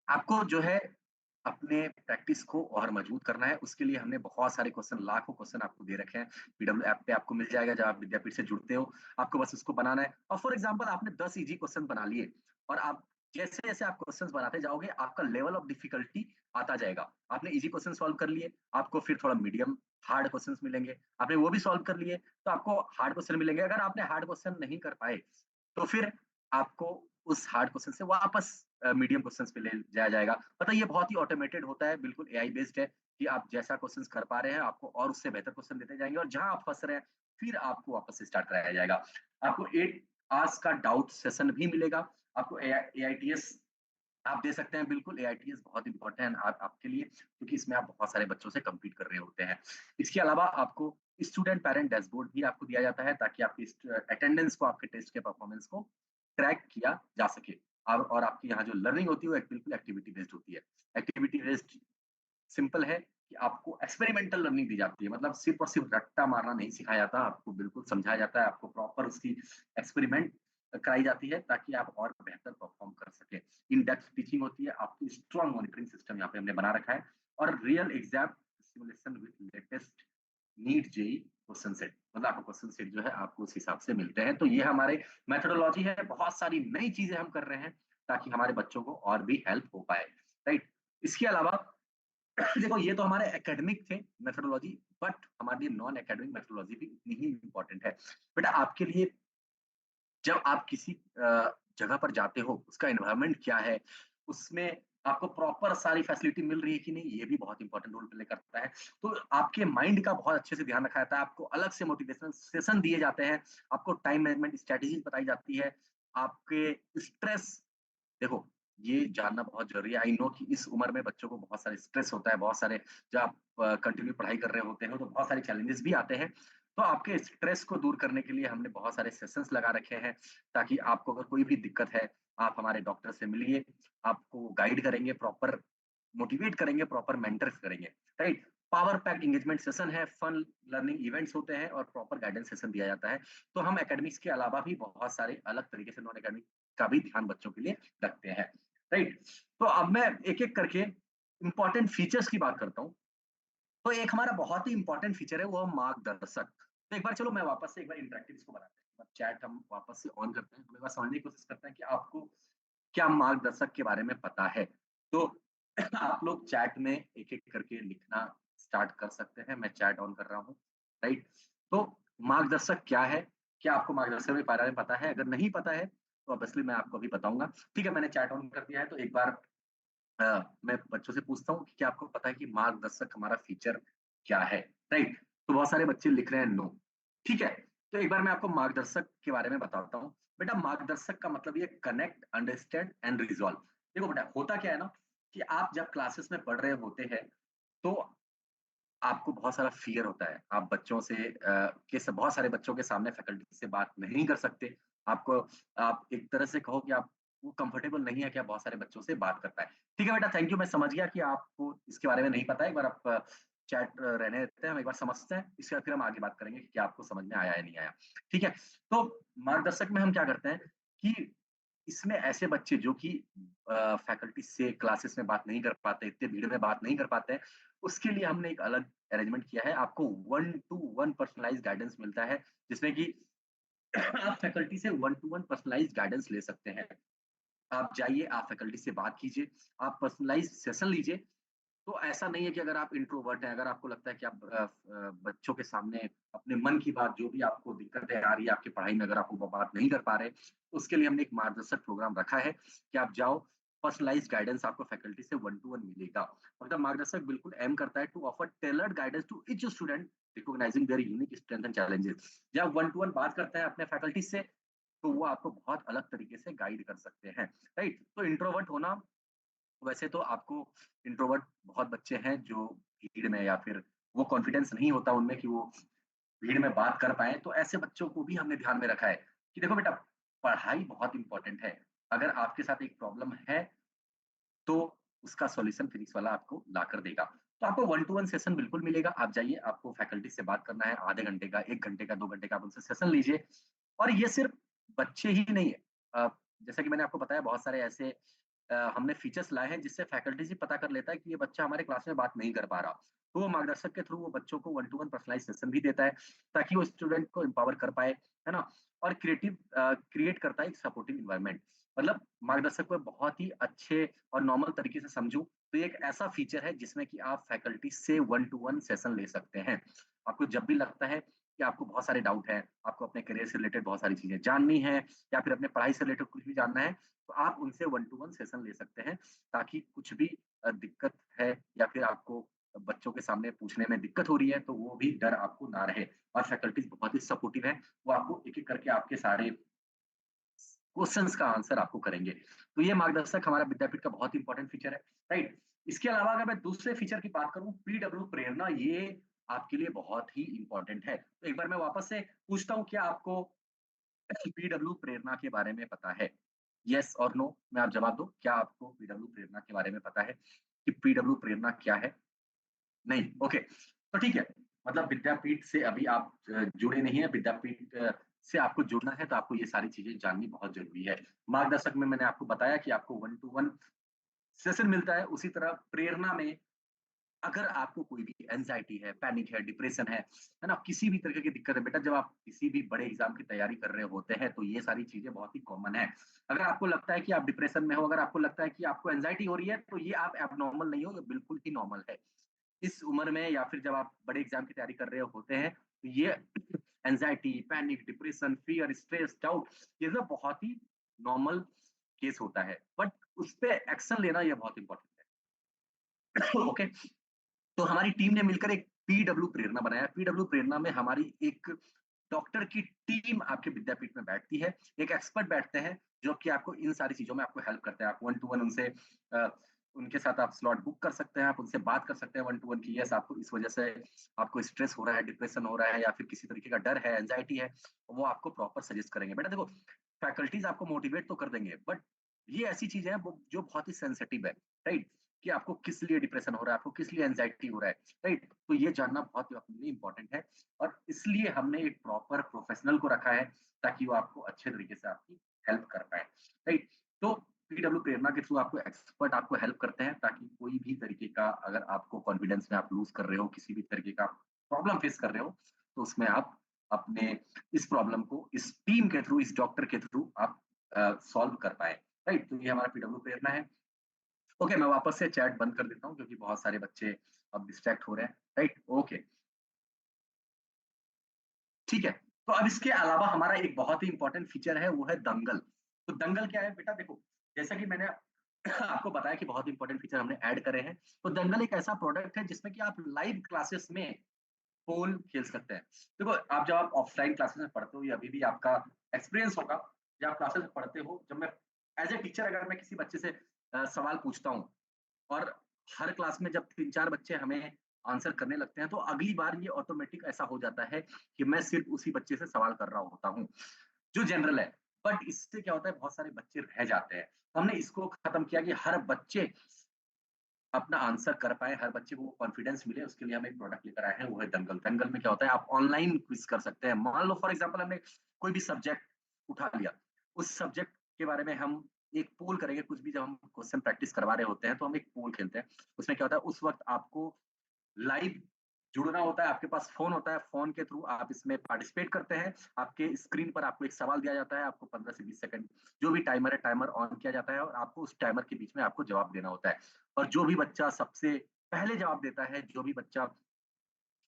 आपको जो है अपने प्रैक्टिस को और मजबूत करना है, उसके लिए हमने बहुत सारे क्वेश्चन, लाखों क्वेश्चन आपको दे रखे हैं। पीडब्ल्यू ऐप पे आपको मिल जाएगा जब आप विद्यापीठ से जुड़ते हो, आपको बस उसको बनाना है। और फॉर एग्जांपल आपने 10 ईज़ी क्वेश्चन बना लिए और आप जैसे-जैसे आप क्वेश्चन्स बनाते जाओगे, आपका लेवल ऑफ डिफिकल्टी आता जाएगा। आपने ईज़ी क्वेश्चन सॉल्व कर लिए, आपको फिर थोड़ा मीडियम हार्ड क्वेश्चन्स मिलेंगे। आपने वो भी सॉल्व कर लिए, तो आपको हार्ड क्वेश्चन मिलेंगे। अगर आपने हार्ड क्वेश्चन नहीं कर पाए, तो फिर आपको उस हार्ड क्वेश्चन से वापस मीडियम क्वेश्चंस पे ले जाया जाएगा। मतलब ये बहुत ही ऑटोमेटेड होता है, बिल्कुल एआई बेस्ड है कि आप जैसा क्वेश्चंस कर पा रहे हैं, आपको और उससे बेहतर क्वेश्चन देते जाएँगे और जहाँ आप फँस रहे हैं, फिर आपको वापस से स्टार्ट कराया जाएगा। आपको 8 आवर्स का डाउट सेशन भी मिलेगा। आपको एआईटीएस आप दे सकते हैं, बिल्कुल एआईटीएस बहुत इम्पोर्टेंट है आपके लिए, क्योंकि इसमें आप बहुत सारे बच्चों से कम्पीट कर रहे होते हैं। इसके अलावा आपको स्टूडेंट पैरेंट डैशबोर्ड भी आपको दिया जाता है, ताकि आपकी अटेंडेंस को, आपके टेस्ट के परफॉर्मेंस को ट्रैक किया जा सके। और आपकी यहाँ जो लर्निंग होती है वो एक बिल्कुल एक्टिविटी बेस्ड होती है। एक्टिविटी बेस्ड सिंपल है कि आपको एक्सपेरिमेंटल लर्निंग दी जाती है, मतलब सिर्फ़ और सिर्फ़ रट्टा मारना नहीं सिखाया जाता, आपको बिल्कुल समझाया जाता है, आपको प्रॉपर उसकी एक्सपेरिमेंट कराई जाती है, ताकि आप और बेहतर परफ़ॉर्म कर सकें। इन डेप्थ टीचिंग होती है, आपकी स्ट्रॉन्ग मॉनिटरिंग सिस्टम यहाँ पे हमने बना रखा है और real exam simulation with latest NEET JEE question set, मतलब आपको क्वेश्चन सेट जो है आपको उस हिसाब से मिलते हैं। तो ये हमारे मेथोडोलॉजी है, बहुत सारी नई चीज़ें हम कर रहे हैं, ताकि हमारे बच्चों को और भी हेल्प हो पाए, राइट? इसके अलावा देखो, ये तो हमारे एकेडमिक थे मेथोडोलॉजी, बट हमारे लिए नॉन एकेडमिक मेथोडोलॉजी भी उतनी ही इम्पोर्टेंट है। बेटा आपके लिए जब आप किसी जगह पर जाते हो, उसका एनवायरनमेंट क्या है? उसमें आपको प्रॉपर सारी फैसिलिटी मिल रही है कि नहीं? ये भी बहुत इम्पोर्टेंट रोल प्ले करता है। तो आपके माइंड का बहुत अच्छे से ध्यान रखा जाता है, आपको अलग से मोटिवेशनल सेशन दिए जाते हैं, आपको टाइम मैनेजमेंट स्ट्रैटेजीज़ बताई जाती है, आपके स्ट्रेस, देखो, ये जानना बहुत ज़रूरी है। आई नो कि इस उम्र में बच्चों को बहुत सारे स्ट्रेस होता है, बहुत सारे, जब आप कंटिन्यू पढ़ाई कर रहे होते हो, तो बहुत सारे चैलेंजेस भी आते हैं। तो आपके स्ट्रेस को दूर करने के लिए हमने बहुत सारे सेशंस लगा रखे हैं, ताकि आपको अगर कोई भी दिक्कत है, आप हमारे डॉक्टर से मिलिए, आपको गाइड करेंगे, प्रॉपर मोटिवेट करेंगे, प्रॉपर मेंटर्स करेंगे, right? Power packed engagement session है, फन लर्निंग इवेंट्स होते हैं और प्रॉपर गाइडेंस सेशन दिया जाता है। तो हम एकेडमिक्स के अलावा भी बहुत सारे अलग तरीके से नॉन एकेडमिक का भी ध्यान बच्चों के लिए रखते हैं, राइट? तो अब मैं एक-एक करके इम्पोर्टेंट फीचर्स की बात करता हूँ। तो एक हमारा बहुत ही इम्पोर्टेंट फीचर है, वो है मार्गदर्शक। तो एक बार चलो मैं वापस से एक बार इंटरैक्टिव इसको बनाते हैं। चैट हम वापस से ऑन करते हैं, हम एक बार समझने की कोशिश करते हैं कि आपको क्या मार्गदर्शक के बारे में पता है। तो आप लोग चैट में एक-एक करके लिखना स्टार्ट कर सकते हैं। मैं चैट ऑन कर रहा हूँ, राइट? तो मार्गदर्शक क्या है? क्या आपको मार्गदर्शक के बारे में पता है? अगर नहीं पता है, तो ऑब्वियसली मैं आपको अभी बताऊँगा। ठीक है, मैंने चैट ऑन कर दिया है, तो एक बार मैं बच्चों से पूछता हूँ कि क्या आपको पता है कि मार्गदर्शक हमारा फीचर क्या है? राइट? तो बहुत सारे बच्चे लिख रहे हैं नो। ठीक है, तो एक बार मैं आपको मार्गदर्शक के बारे में बताता हूँ। बेटा मार्गदर्शक का मतलब ये कनेक्ट, अंडरस्टैंड एंड रिज़ॉल्व। देखो बेटा होता क्या है ना कि आप जब क्लासेस में पढ़ रहे होते हैं, तो आपको बहुत सारा फ़ियर होता है। आप बच्चों से के स बहुत सारे बच्चों के सामने फैकल्टी से बात नहीं कर सकते। आपको आप एक तरह से कहो कि आप वो कंफर्टेबल नहीं है कि आप बहुत सारे बच्चों से बात कर पाएँ। ठीक है बेटा, थैंक यू, मैं समझ गया कि आपको इसके बारे में नहीं पता है। एक बार आप चैट रहने देते हैं, हम एक बार समझते हैं, इसके बाद फिर हम आगे बात करेंगे कि क्या आपको समझ में आया या नहीं आया। ठीक है? तो मार्गदर्शक में हम क्या करते हैं कि इसमें ऐसे बच्चे जो कि फैकल्टी से क्लासेस में बात नहीं कर पाते, इतने भीड़ में बात नहीं कर पाते हैं, उसके लिए हमने एक अलग अरेंजमेंट किया है। आपको 1 टू 1 पर्सनलाइज़्ड गाइडेंस मिलता है, जिसमें कि आप फैकल्टी से 1 टू 1 पर्सनलाइज़्ड गाइडेंस ले सकते हैं। आप जाइए, आप फैकल्टी से बात कीजिए, आप पर्सनलाइज़्ड सेशन लीजिए। तो ऐसा नहीं है कि अगर आप इंट्रोवर्ट हैं, अगर आपको लगता है कि आप बच्चों के सामने अपने मन की बात, जो भी आपको दिक्कतें आ रही है आपकी पढ़ाई में, अगर आप वो बात नहीं कर पा रहे, तो उसके लिए हमने एक मार्गदर्शक प्रोग्राम रखा है कि आप जाओ, पर्सनलाइज्ड गाइडेंस आपको फैकल्टी से वन टू वन मिलेगा। मतलब मार्गदर्शक बिल्कुल एम करता है to offer tailored guidance to each student, recognising their unique strength and challenges. जब वन टू वन बात करते हैं अपने फैकल्टी से, तो वो आपको बहुत अलग तरीके से गाइड कर सकते हैं, राइट? तो इंट्रोवर्ट होना, वैसे तो आपको इंट्रोवर्ट बहुत बच्चे हैं जो भीड़ में या फिर वो कॉन्फिडेंस नहीं होता उनमें कि वो भीड़ में बात कर पाएँ, तो ऐसे बच्चों को भी हमने ध्यान में रखा है कि देखो बेटा, पढ़ाई बहुत इम्पोर्टेंट है। अगर आपके साथ एक प्रॉब्लम है, तो उसका सॉल्यूशन फिजिक्स वाला आपको लाकर देगा। तो आपको वन टू वन सेशन बिल्कुल मिलेगा। आप जाइए, आपको फैकल्टी से बात करना है, आधे घंटे का, 1 घंटे का, 2 घंटे का आप उनसे सेशन लीजिए। और ये सिर्फ बच्चे ही नहीं है। जैसा कि मैंने आपको बताया, बहुत सारे ऐसे हमने फीचर्स लाए हैं जिससे फैकल्टी से पता कर लेता है कि ये बच्चा हमारे क्लास में बात नहीं कर पा रहा। तो वो मार्गदर्शक के थ्रू वो बच्चों को one to one personalise session भी देता है, ताकि वो स्टूडेंट को एम्पावर कर पाए, है ना? और क्रिएट करता है एक सपोर्टिव एनवायरनमेंट। मतलब मार्गदर्शक को बहुत ही अच्छे और नॉर्मल तरीके से समझूँ, तो ये एक ऐसा फीचर है जिसमें कि आप फैकल्टी से वन टू वन सेशन ले सकते हैं। आपको जब भी लगता है कि आपको बहुत सारे डाउट हैं, आपको अपने करियर से रिलेटेड बहुत सारी चीज़ें जाननी है या फिर अपने पढ़ाई से रिलेटेड कुछ भी जानना है, तो आप उनसे वन टू वन सेशन ले सकते हैं, ताकि कुछ भी दिक्कत है या फिर आपको बच्चों के सामने पूछने में दिक्कत हो रही है, तो वो भी डर आपको ना रहे। और फैकल्टीज़ बहुत ही सपोर्टिव है, वो आपको एक-एक करके आपके सारे क्वेश्चंस का आंसर आपको करेंगे। तो ये मार्गदर्शक हमारा विद्यापीठ का बहुत इंपॉर्टेंट फीचर है, राइट? इसके अलावा अगर मैं दूसरे फीचर की बात करूँ, पीडब्ल्यू प्रेरणा, ये आपके लिए बहुत ही इंपॉर्टेंट है। तो एक बार मैं वापस से पूछता हूँ, क्या आपको पीडब्ल्यू प्रेरणा के बारे में पता है? येस और नो में आप जवाब दो। क्या आपको पीडब्ल्यू प्रेरणा के बारे में पता है कि पीडब्ल्यू प्रेरणा क्या है? नहीं, ओके। तो ठीक है, मतलब विद्यापीठ से अभी आप जुड़े नहीं हैं, विद्यापीठ से आपको जुड़ना है, तो आपको ये सारी चीज़ें जाननी बहुत ज़रूरी है। मार्गदर्शक में मैंने आपको बताया कि आपको वन टू वन सेशन मिलता है, उसी तरह प्रेरणा में अगर आपको कोई भी एंग्ज़ायटी है, पैनिक है, डिप्रेशन है ना? किसी भी तरीके की दिक्कत है, बेटा जब आप किसी भी बड़े एग्ज़ाम की तैयारी कर रहे होते हैं, तो ये सारी चीज़ें बहुत ही कॉमन है। अगर आपको लगता है कि आप डिप्रेशन में हो, अगर आपको लगता है कि आपको एंग्ज़ायटी हो रही है, तो ये आप एब्नॉर्मल नहीं हो, ये बिल्कुल ही नॉर्मल है। इस उम्र में या फिर जब आप बड़े एग्ज़ाम की तैयारी कर रहे होते हैं, तो ये anxiety, panic, depression, fear, stress, doubt, ये सब बहुत ही नॉर्मल केस होता है। बट उस पे एक्शन लेना ये बहुत इम्पोर्टेंट है। ओके, तो हमारी टीम ने मिलकर एक पीडब्ल्यू प्रेरणा बनाया। पीडब्ल्यू प्रेरणा में हमारी एक डॉक्टर की टीम आपके विद्यापीठ में बैठती है। एक एक्सपर्ट बैठते हैं जो कि आपको इन सारी चीज़ों में आपको हेल्प करते हैं। आप वन टू वन उनसे उनके साथ आप स्लॉट बुक कर सकते हैं, आप उनसे बात कर सकते हैं वन टू वन की यस आपको इस वज़ह से आपको स्ट्रेस हो रहा है, डिप्रेशन हो रहा है या फिर किसी तरीके का डर है, एंग्ज़ायटी है, वो आपको प्रॉपर सजेस्ट करेंगे। बेटा देखो, फैकल्टीज़ आपको मोटिवेट तो कर देंगे, बट ये ऐसी चीज़ें हैं वो जो बहुत ही सेंसिटिव है, राइट? कि आपको किस लिए डिप्रेशन हो रहा है, आपको किस लिए एंग्ज़ायटी हो रहा है, राइट? तो ये जानना बहुत ही अपने लिए इम्पोर्टेंट है और इसलिए हमने एक प्रॉपर प्रोफेशनल को रखा है, ताकि वो आपको अच्छे तरीके से आपकी हेल्प कर पाएँ, राइट? तो पीडब्ल्यू प्रेरणा के थ्रू आपको एक्सपर्ट आपको हेल्प करते हैं, ताकि कोई भी तरीके का अगर आपको कॉन्फिडेंस में आप लूज़ कर रहे हो, किसी भी तरीके का प्रॉब्लम फेस कर रहे हो, तो उसमें आप अपने इस प्रॉब्लम को इस टीम के थ्रू, इस डॉक्टर के थ्रू आप सॉल्व कर पाएँ, राइट? तो ये हमारा पीडब्ल्यू प्रेरणा है। ओके, मैं वापस से चैट बंद कर देता हूँ क्योंकि बहुत सारे बच्चे अब डिस्ट्रैक्ट हो रहे हैं, राइट? ओके, ठीक है। तो अब इसके अलावा हमारा एक बहुत ही इम्पोर्टेंट फीचर है, वो है दंगल। तो दंगल क्या है बेटा देखो, जैसा कि मैंने आपको बताया कि बहुत इम्पोर्टेंट फीचर हमने ऐड करे हैं। तो दंगल एक ऐसा प्रोडक्ट है जिसमें कि आप लाइव क्लासेस में पोल खेल सकते हैं। देखो, आप जब आप ऑफलाइन क्लासेस में पढ़ते हो, या अभी भी आपका एक्सपीरियंस होगा, जब आप क्लासेस में पढ़ते हो, जब मैं एज़ अ टीचर अगर मैं किसी बच्चे से सवाल पूछता हूँ, और हर क्लास में जब 3-4 बच्चे हमें आंसर करने लगते हैं, तो अगली बार ये ऑटोमेटिक ऐसा हो जाता है कि मैं सिर्फ़ उसी बच्चे से सवाल कर रहा होता हूँ, जो जनरल है। बट इससे क्या होता है, बहुत सारे बच्चे रह जाते हैं। तो हमने इसको खत्म किया कि हर बच्चे अपना आंसर कर पाएँ, हर बच्चे को वो कॉन्फिडेंस मिले, उसके लिए हम एक प्रोडक्ट लेकर आए हैं, वो है दंगल। दंगल में क्या होता है, आप ऑनलाइन क्विज़ कर सकते हैं। मान लो फॉर एग्ज़ाम्पल हमने कोई भी सब्जेक्ट उठा लिया, उस सब्जेक्ट के बारे में हम एक पोल करेंगे, कुछ भी जब हम क्वेश्चन प्रैक्टिस करवा रहे होते हैं, तो हम एक पोल खेलते हैं। उसमें क्या होता है, उस वक़्त आपको लाइव जुड़ना होता है, आपके पास फ़ोन होता है, फ़ोन के थ्रू आप इसमें पार्टिसिपेट करते हैं। आपके स्क्रीन पर आपको एक सवाल दिया जाता है, आपको 15 से 20 सेकंड जो भी टाइमर है, टाइमर ऑन किया जाता है, और आपको उस टाइमर के बीच में आपको जवाब देना होता है। और जो भी बच्चा सबसे पहले जवाब देता है, जो भी बच्चा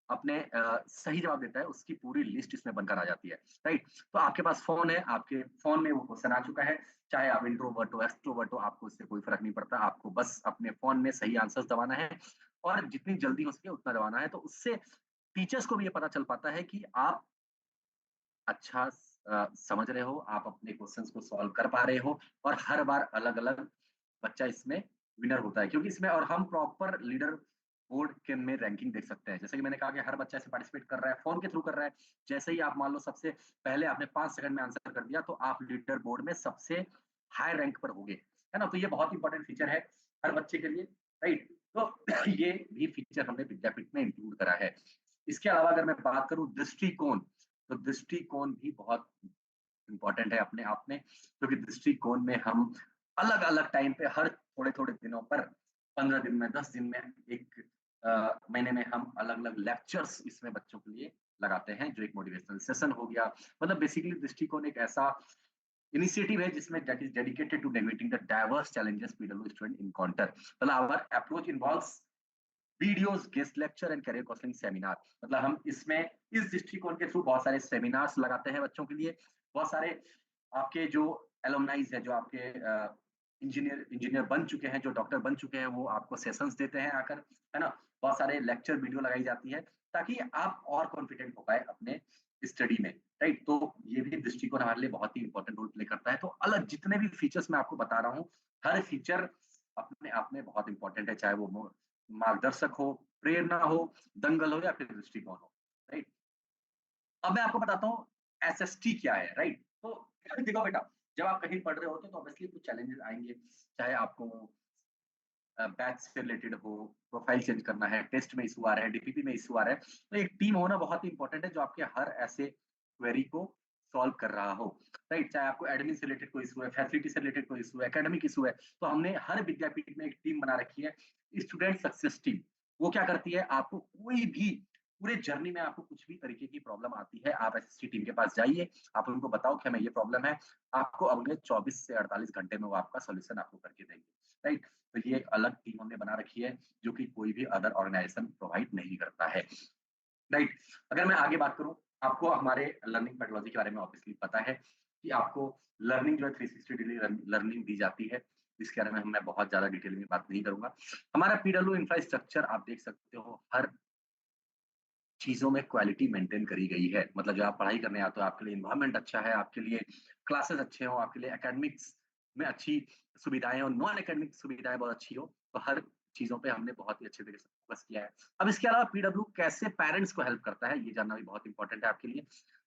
अपने सही जवाब देता है, उसकी पूरी लिस्ट इसमें बनकर आ जाती है, राइट? तो आपके पास फ़ोन है, आपके फ़ोन में वो क्वेश्चन आ चुका है, चाहे आप इंट्रोवर्ट हो, एक्सट्रोवर्ट हो, आपको इससे कोई फ़र्क नहीं पड़ता। आपको बस अपने फ़ोन में सही आंसर्स दबाना है, और जितनी जल्दी हो सके उतना दबाना है। तो उससे टीचर्स को भी ये पता चल पाता है कि आप अच्छा समझ रहे हो, आप अपने क्वेश्चंस को सॉल्व कर पा रहे हो, और हर बार अलग-अलग बच्चा इसमें विनर होता है। क्योंकि इसमें और हम प्रॉपर लीडर बोर्ड के में रैंकिंग देख सकते हैं। जैसे कि मैंने कहा कि हर बच्चा इसमें पार्टिसिपेट कर रहा है, फ़ोन के थ्रू कर रहा है। जैसे ही आप मान लो सबसे पहले आपने 5 सेकंड में आंसर कर दिया, तो आप लीडर बोर्ड में सबसे हाई रैंक पर होगे, है ना? तो ये बहुत इंपॉर्टेंट फीचर है हर बच्चे के लिए, राइट? तो ये भी फीचर हमने विद्यापीठ में इंक्लूड करा है। इसके अलावा अगर मैं बात करूँ दृष्टिकोण, तो दृष्टिकोण भी बहुत इम्पोर्टेंट है अपने आप में, क्योंकि दृष्टिकोण में हम अलग-अलग टाइम पे हर थोड़े-थोड़े दिनों पर 15 दिन में, 10 दिन में, 1 महीने में हम अलग-अलग लेक्चर्स इसमें बच्चों के लिए लगाते हैं, जो एक मोटिवेशनल सेशन हो गया। मतलब बेसिकली दृष्टिकोण एक ऐसा इनिशिएटिव है जिसमें that is dedicated to navigating the diverse challenges PW student encounter. मतलब our approach involves videos, guest lecture and career counselling seminar. मतलब हम इसमें इस दृष्टिकोण के थ्रू बहुत सारे सेमिनार्स लगाते हैं बच्चों के लिए। बहुत सारे आपके जो एलुमनाइज है, जो आपके इंजीनियर इंजीनियर बन चुके हैं, जो डॉक्टर बन चुके हैं, वो आपको सेशंस देते हैं आकर, है ना? बहुत सारे लेक्चर वीडियो लगाई जाती है, ताकि आप और कॉन्फिडेंट हो पाए अपने स्टडी में, राइट? तो ये भी दृष्टिकोण हमारे लिए बहुत ही इंपॉर्टेंट रोल प्ले करता है। तो अलग जितने भी फीचर्स मैं आपको बता रहा हूँ, हर फीचर अपने आप में बहुत इंपॉर्टेंट है, चाहे वो मार्गदर्शक हो, प्रेरणा हो, दंगल हो, या फिर दृष्टिकोण हो, राइट? अब मैं आपको बताता हूँ एसएसटी क्या है, राइट? तो देखो बेटा, जब आप कहीं पढ़ रहे होते हो तो ऑब्वियसली कुछ चैलेंजेस आएँगे, चाहे आपको बैच से रिलेटेड हो, प्रोफाइल चेंज करना है, टेस्ट में इश्यू आ रहा है, डीपीपी में इश्यू आ रहा है। तो एक टीम होना बहुत ही इंपॉर्टेंट है, जो आपके हर ऐसे क्वेरी को सॉल्व कर रहा हो, राइट? चाहे आपको एडमिन से रिलेटेड कोई इश्यू है, फैसिलिटी से रिलेटेड कोई इश्यू है, एकेडमिक इश्यू है, तो हमने हर विद्यापीठ में एक टीम बना रखी है, स्टूडेंट सक्सेस टीम। वो क्या करती है, आपको कोई भी पूरे जर्नी में आपको कुछ भी तरीके की प्रॉब्लम आती है, आप एसएसटी टीम के पास जाइए, आप उनको बताओ कि हमें ये प्रॉब्लम है, आपको अगले 24 से 48 घंटे में वो आपका सॉल्यूशन आपको करके देंगे, राइट? तो ये एक अलग टीम हमने बना रखी है, जो कि कोई भी अदर ऑर्गेनाइजेशन प्रोवाइड नहीं करता है, राइट? अगर मैं आगे बात करूँ, आपको हमारे लर्निंग मेथोडोलॉजी के बारे में ऑब्वियसली पता है कि आपको लर्निंग जो है 360 डिग्री लर्निंग दी जाती है। इसके बारे में मैं बहुत ज़्यादा डिटेल में बात नहीं करूँगा। हमारा पीडब्ल्यू इंफ्रास्ट्रक्चर आप देख सकते हो, हर चीज़ों में क्वालिटी मेंटेन करी गई है। मतलब जब आप पढ़ाई करने आते हो, आपके लिए एनवायरनमेंट अच्छा है, आपके लिए क्लासेस अच्छे हों, आपके लिए एकेडमिक्स में अच्छी सुविधाएँ हों, नॉन एकेडमिक सुविधाएँ बहुत अच्छी हो, तो हर चीज़ों पे हमने बहुत ही अच्छे तरीके से फोकस किया है। अब इसके अलावा पीडब्ल्यू कैसे पेरेंट्स को हेल्प करता है, ये जानना भी बहुत इंपॉर्टेंट है आपके लिए।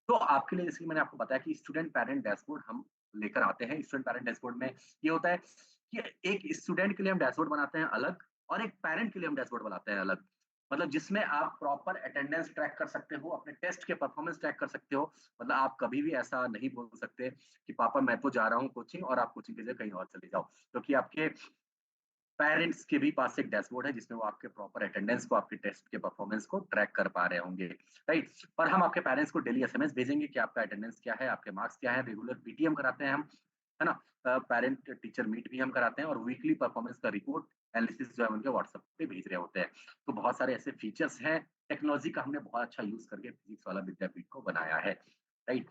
तो आपके लिए जैसे कि मैंने आपको बताया कि स्टूडेंट पैरेंट डैशबोर्ड हम लेकर आते हैं। स्टूडेंट पैरेंट डैशबोर्ड में ये होता है कि एक स्टूडेंट के लिए हम डैशबोर्ड बनाते हैं अलग, और एक पैरेंट के लिए हम डैशबोर्ड बनाते हैं अलग। मतलब जिसमें आप प्रॉपर अटेंडेंस ट्रैक कर सकते हो, अपने टेस्ट के परफॉर्मेंस ट्रैक कर सकते हो। मतलब आप कभी भी ऐसा नहीं बोल सकते कि पापा मैं तो जा रहा हूँ कोचिंग, और आप कोचिंग की जगह कहीं और चले जाओ। क्योंकि आपके पेरेंट्स के भी पास एक डैशबोर्ड है, जिसमें वो आपके प्रॉपर अटेंडेंस को, आपके टेस्ट के परफॉर्मेंस को ट्रैक कर पा रहे होंगे, राइट? और हम आपके पेरेंट्स को डेली एसएमएस भेजेंगे कि आपका अटेंडेंस क्या है, आपके मार्क्स क्या है। रेगुलर पीटीएम कराते हैं हम, है ना? पेरेंट टीचर मीट भी हम कराते हैं, और वीकली परफॉर्मेंस का रिपोर्ट एनालिसिस जो है उनके व्हाट्सएप पे भेज रहे होते हैं। तो बहुत सारे ऐसे फीचर्स हैं, टेक्नोलॉजी का हमने बहुत अच्छा यूज़ करके फिजिक्स वाला विद्यापीठ को बनाया है, राइट?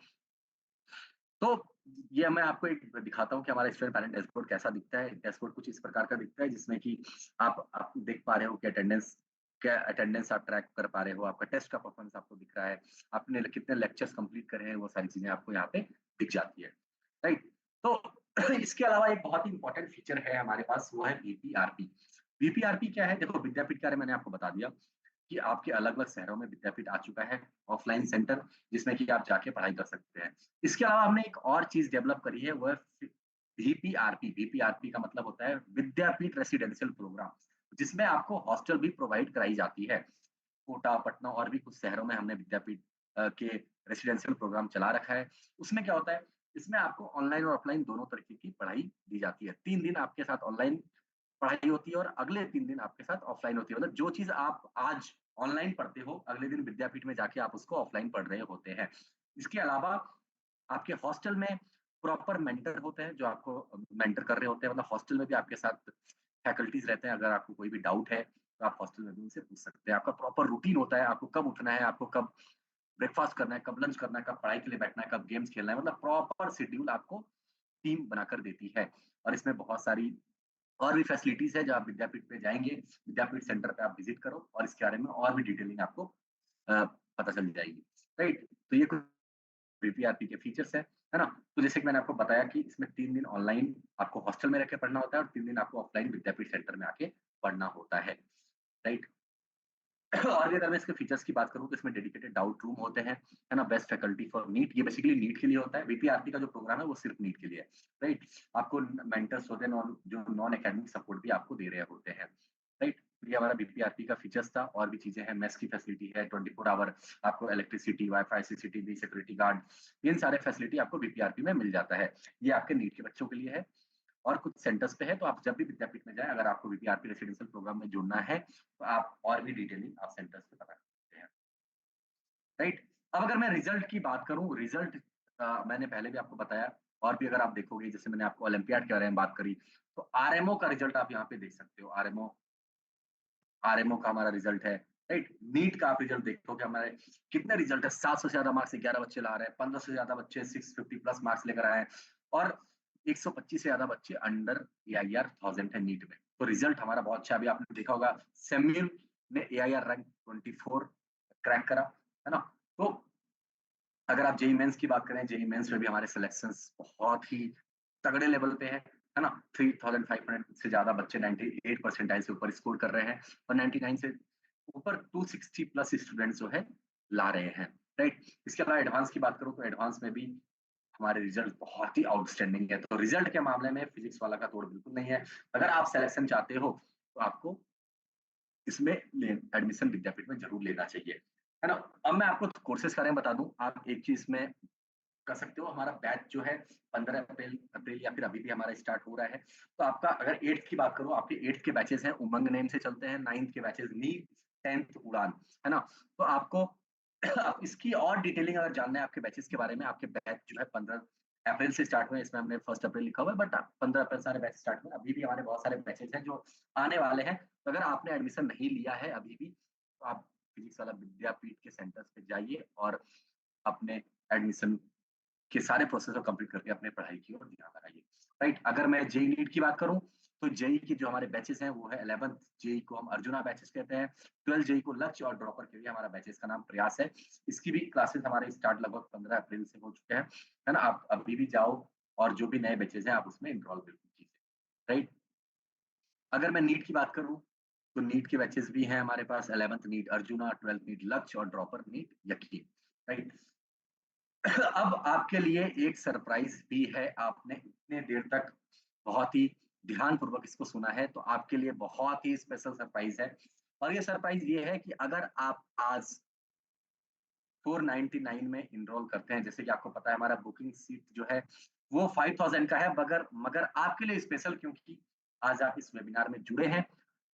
तो ये मैं आपको एक दिखाता हूँ कि हमारा स्टूडेंट पैरेंट डैशबोर्ड कैसा दिखता है। डैशबोर्ड कुछ इस प्रकार का दिखता है, जिसमें कि आप देख पा रहे हो कि अटेंडेंस क्या अटेंडेंस आप ट्रैक कर पा रहे हो, आपका टेस्ट का परफॉर्मेंस आपको दिख रहा है, आपने कितने लेक्चर्स कंप्लीट करे हैं, वो सारी चीज़ें आपको यहाँ पे दिख जाती है, राइट? तो इसके अलावा एक बहुत ही इंपॉर्टेंट फीचर है हमारे पास, वो है वीपीआरपी। वीपीआरपी क्या है? देखो विद्यापीठ के बारे में मैंने आपको बता दिया कि आपके अलग-अलग शहरों में विद्यापीठ आ चुका है, ऑफलाइन सेंटर जिसमें कि आप जाके पढ़ाई कर सकते हैं। इसके अलावा हमने एक और चीज़ डेवलप करी है, वो है वीपीआरपी। वीपीआरपी का मतलब होता है विद्यापीठ रेसिडेंशियल प्रोग्राम, जिसमें आपको हॉस्टल भी प्रोवाइड कराई जाती है। कोटा, पटना और भी कुछ शहरों में हमने विद्यापीठ के रेसिडेंशियल प्रोग्राम चला रखा है। उसमें क्या होता है, इसमें आपको ऑनलाइन और ऑफलाइन दोनों तरीके की पढ़ाई दी जाती है। 3 दिन आपके साथ ऑनलाइन पढ़ाई होती है और अगले 3 दिन आपके साथ ऑफलाइन होती है। मतलब जो चीज़ आप आज ऑनलाइन पढ़ते हो, अगले दिन विद्यापीठ में जाके आप उसको ऑफलाइन पढ़ रहे होते हैं। इसके अलावा आपके हॉस्टल में प्रॉपर मेंटर होते हैं, जो आपको मेंटर कर रहे होते हैं। मतलब हॉस्टल में भी आपके साथ फैकल्टीज़ रहते हैं, अगर आपको कोई भी डाउट है, तो आप हॉस्टल में भी उनसे पूछ सकते हैं। आपका प्रॉपर रूटीन होता है, आपको कब उठना है, आपको कब ब्रेकफ़ास्ट करना है, कब लंच करना है, कब पढ़ाई के लिए बैठना है, कब गेम्स खेलना है, मतलब प्रॉपर शेड्यूल आपको टीम बनाकर देती है। और इसमें बहुत सारी और भी फैसिलिटीज़ है, जब आप विद्यापीठ पे जाएँगे, विद्यापीठ सेंटर पे आप विज़िट करो और इसके बारे में और भी डिटेलिंग आपको पता चल जाएगी, राइट? तो ये कुछ बीपीआरपी के फीचर्स हैं, है ना? तो जैसे कि मैंने आपको बताया कि इसमें 3 दिन ऑनलाइन आपको हॉस्टल में रह के पढ़ना होता है और 3 दिन आपको ऑफलाइन विद्यापीठ सेंटर में आके पढ़ना होता है, राइट? और भी अगर मैं इसके फीचर्स की बात करूँ तो इसमें डेडिकेटेड डाउट रूम होते हैं, है ना? बेस्ट फैकल्टी फॉर नीट, ये बेसिकली नीट के लिए होता है। बीपीआरटी का जो प्रोग्राम है वो सिर्फ नीट के लिए है, राइट? आपको मेंटर्स होते हैं, जो नॉन एकेडमिक सपोर्ट भी आपको दे रहे होते हैं, राइट? ये हमारा बीपीआरटी का फीचर्स था। और भी चीजें हैं, मेस की फैसिलिटी है, 24 आवर आपको electricity, wifi, CCTV, security guard, इन सारे फैसिलिटी आपको बीपीआरटी में मिल जाता है। ये आपके नीट के बच्चों के लिए है। और कुछ सेंटर्स पे है, तो आप जब भी विद्यापीठ में जाएँ, अगर आपको बीपीआरपी रेसिडेंशियल प्रोग्राम में जुड़ना है, तो आप और भी डिटेलिंग आप सेंटर्स पे पता कर सकते हैं, राइट? अब अगर मैं रिजल्ट की बात करूँ, रिजल्ट मैंने पहले भी आपको बताया, और भी अगर आप देखोगे, जैसे मैंने आपको ओलंपियाड के बारे में बात करी, तो आरएमओ का रिजल्ट आप यहाँ पे देख सकते हो। आरएमओ आरएमओ का हमारा रिजल्ट है, राइट? नीट का आप रिजल्ट देखोगे, हमारे कितने रिजल्ट है, 700 से ज्यादा मार्क्स 11 बच्चे ला रहे हैं, 15 से ज्यादा बच्चे 650 प्लस मार्क्स लेकर आए हैं, और 125 से ज्यादा बच्चे अंडर एआईआर 1000 है नीट में। तो रिजल्ट हमारा बहुत अच्छा है। अभी आपने देखा होगा, सेम्यूल ने एआईआर रैंक 24 क्रैक करा, है ना? तो अगर आप जेईई मेंस की बात करें, जेईई मेंस में भी हमारे सिलेक्शंस बहुत ही तगड़े लेवल पे है ना? 3500 से ज़्यादा बच्चे 98 परसेंटाइल से ऊपर स्कोर कर रहे हैं और 99 से ऊपर 260 प्लस स्टूडेंट्स जो है ला रहे हैं, राइट? इसके अलावा एडवांस की बात करूँ तो एडवांस में भी हमारे रिजल्ट बहुत ही आउटस्टैंडिंग है। तो रिजल्ट के मामले में फिजिक्स वाला का तोड़ बिल्कुल नहीं है। अगर आप सिलेक्शन चाहते हो, तो आपको इसमें एडमिशन विद्यापीठ में ज़रूर लेना चाहिए, है ना? अब मैं आपको कोर्सेज़ के बारे में बता दूँ, आप एक चीज़ में कर सकते हो, हमारा बैच जो है 15 अप्रैल अप्रैल या फिर अभी भी हमारा स्टार्ट हो रहा है। तो आपका अगर 8th की बात करूँ, आपके 8th के बैचेज़ हैं, उमंग नेम से चलते हैं, 9th के बैचेज़ नीट, 10th उड़ान, है ना? तो आपको आप इसकी और डिटेलिंग अगर जानना है आपके बैचेज़ के बारे में, आपके बैच जो है 15 अप्रैल से स्टार्ट हुए हैं, इसमें हमने 1 अप्रैल लिखा हुआ है, बट 15 अप्रैल सारे बैच स्टार्ट हुए हैं। अभी भी हमारे बहुत सारे बैचेज़ हैं जो आने वाले हैं। तो अगर आपने एडमिशन नहीं लिया है अभी भी, तो आप फिजिक्स वाला विद्यापीठ के सेंटर्स पे जाइए और अपने एडमिशन के सारे प्रोसेस को कंप्लीट करके अपने पढ़ाई की ओर ध्यान लगाइए, राइट? अगर मैं जेईई नीट की बात करूँ, तो जेईई के जो हमारे बैचेज़ हैं, वो है 11th जेईई को हम अर्जुना बैचेज़ कहते हैं, 12th जेईई को लक्ष्य और ड्रॉपर के लिए हमारा बैचेज़ का नाम प्रयास है। इसकी भी क्लासेस हमारे स्टार्ट लगभग 15 अप्रैल से हो चुके हैं, है ना? आप अभी भी जाओ और जो भी नए बैचेज़ हैं, आप उसमें एनरोल बिल्कुल कीजिए, राइट? अगर मैं नीट की बात करूँ, तो नीट के बैचेज़ भी हैं हमारे पास, 11th NEET arjuna, 12th NEET लक्ष्य और ड्रॉपर नीट यकीन, राइट? अब आपके लिए एक सरप्राइज़ भी है, आपने इतने देर तक बहुत ही ध्यानपूर्वक इसको सुना है, तो आपके लिए बहुत ही स्पेशल सरप्राइज़ है। और ये सरप्राइज़ ये है कि अगर आप आज 499 में एनरोल करते हैं, जैसे कि आपको पता है हमारा बुकिंग सीट जो है वो 5000 का है, मगर मगर आपके लिए स्पेशल, क्योंकि आज आप इस वेबिनार में जुड़े हैं,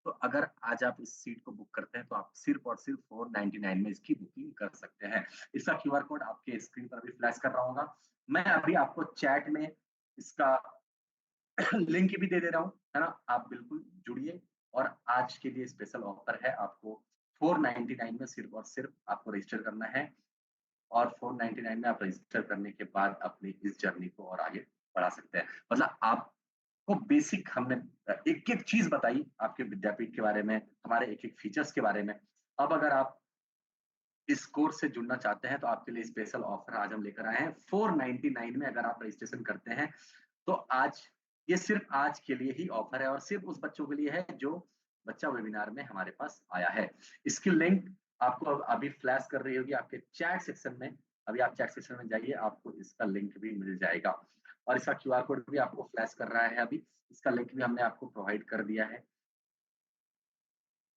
तो अगर आज आप इस सीट को बुक करते हैं, तो आप सिर्फ़ और सिर्फ़ 499 में इसकी बुकिंग कर सकते हैं। इसका क्यूआर कोड आपके स्क्रीन पर अभी फ्लैश कर रहा होगा। मैं अभी आपको चैट में इसका लिंक भी दे दे रहा हूँ, है ना? आप बिल्कुल जुड़िए और आज के लिए स्पेशल ऑफर है, आपको 499 में सिर्फ़ और सिर्फ़ आपको रजिस्टर करना है और 499 में आप रजिस्टर करने के बाद अपनी इस जर्नी को और आगे बढ़ा सकते हैं। मतलब आप को बेसिक हमने एक-एक चीज़ बताई आपके विद्यापीठ के बारे में, हमारे एक-एक फीचर्स के बारे में। अब अगर आप इस कोर्स से जुड़ना चाहते हैं, तो आपके लिए स्पेशल ऑफर आज हम लेकर आए हैं। 499 में अगर आप रजिस्ट्रेशन करते हैं, तो आज ये सिर्फ़ आज के लिए ही ऑफर है और सिर्फ़ उस बच्चों के लिए है जो बच्चा वेबिनार में हमारे पास आया है। इसकी लिंक आपको अब अभी फ्लैश कर रही होगी आपके चैट सेक्शन में। अभी आप चैट सेक्शन में जाइए, आपको इसका लिंक भी मिल जाएगा और इसका क्यूआर कोड भी आपको फ्लैश कर रहा है अभी। इसका लिंक भी हमने आपको प्रोवाइड कर दिया है।